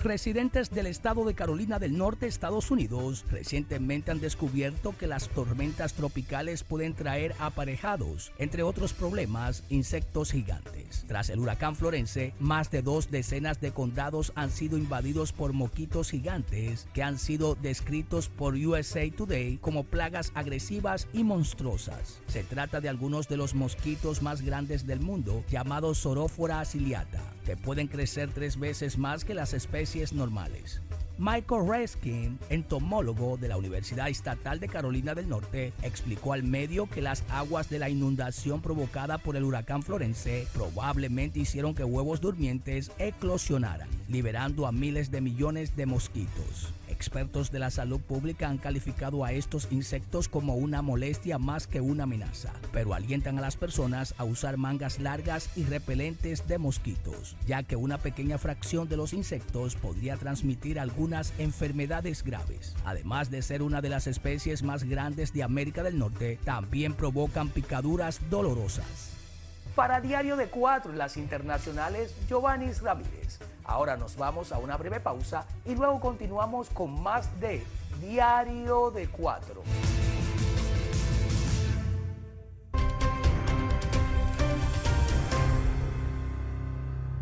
Residentes del estado de Carolina del Norte, Estados Unidos, recientemente han descubierto que las tormentas tropicales pueden traer aparejados, entre otros problemas, insectos gigantes. Tras el huracán Florence, más de 2 docenas de condados han sido invadidos por mosquitos gigantes que han sido descritos por USA Today como plagas agresivas y monstruosas. Se trata de algunos de los mosquitos más grandes del mundo, llamados Saurophora ciliata, que pueden crecer 3 veces más que las especies normales. Michael Reskin, entomólogo de la Universidad Estatal de Carolina del Norte, explicó al medio que las aguas de la inundación provocada por el huracán Florence probablemente hicieron que huevos durmientes eclosionaran, liberando a miles de millones de mosquitos. Expertos de la salud pública han calificado a estos insectos como una molestia más que una amenaza, pero alientan a las personas a usar mangas largas y repelentes de mosquitos, ya que una pequeña fracción de los insectos podría transmitir algunas enfermedades graves. Además de ser una de las especies más grandes de América del Norte, también provocan picaduras dolorosas. Para Diario de 4 en las internacionales, Giovanni Ramírez. Ahora nos vamos a una breve pausa y luego continuamos con más de Diario de 4.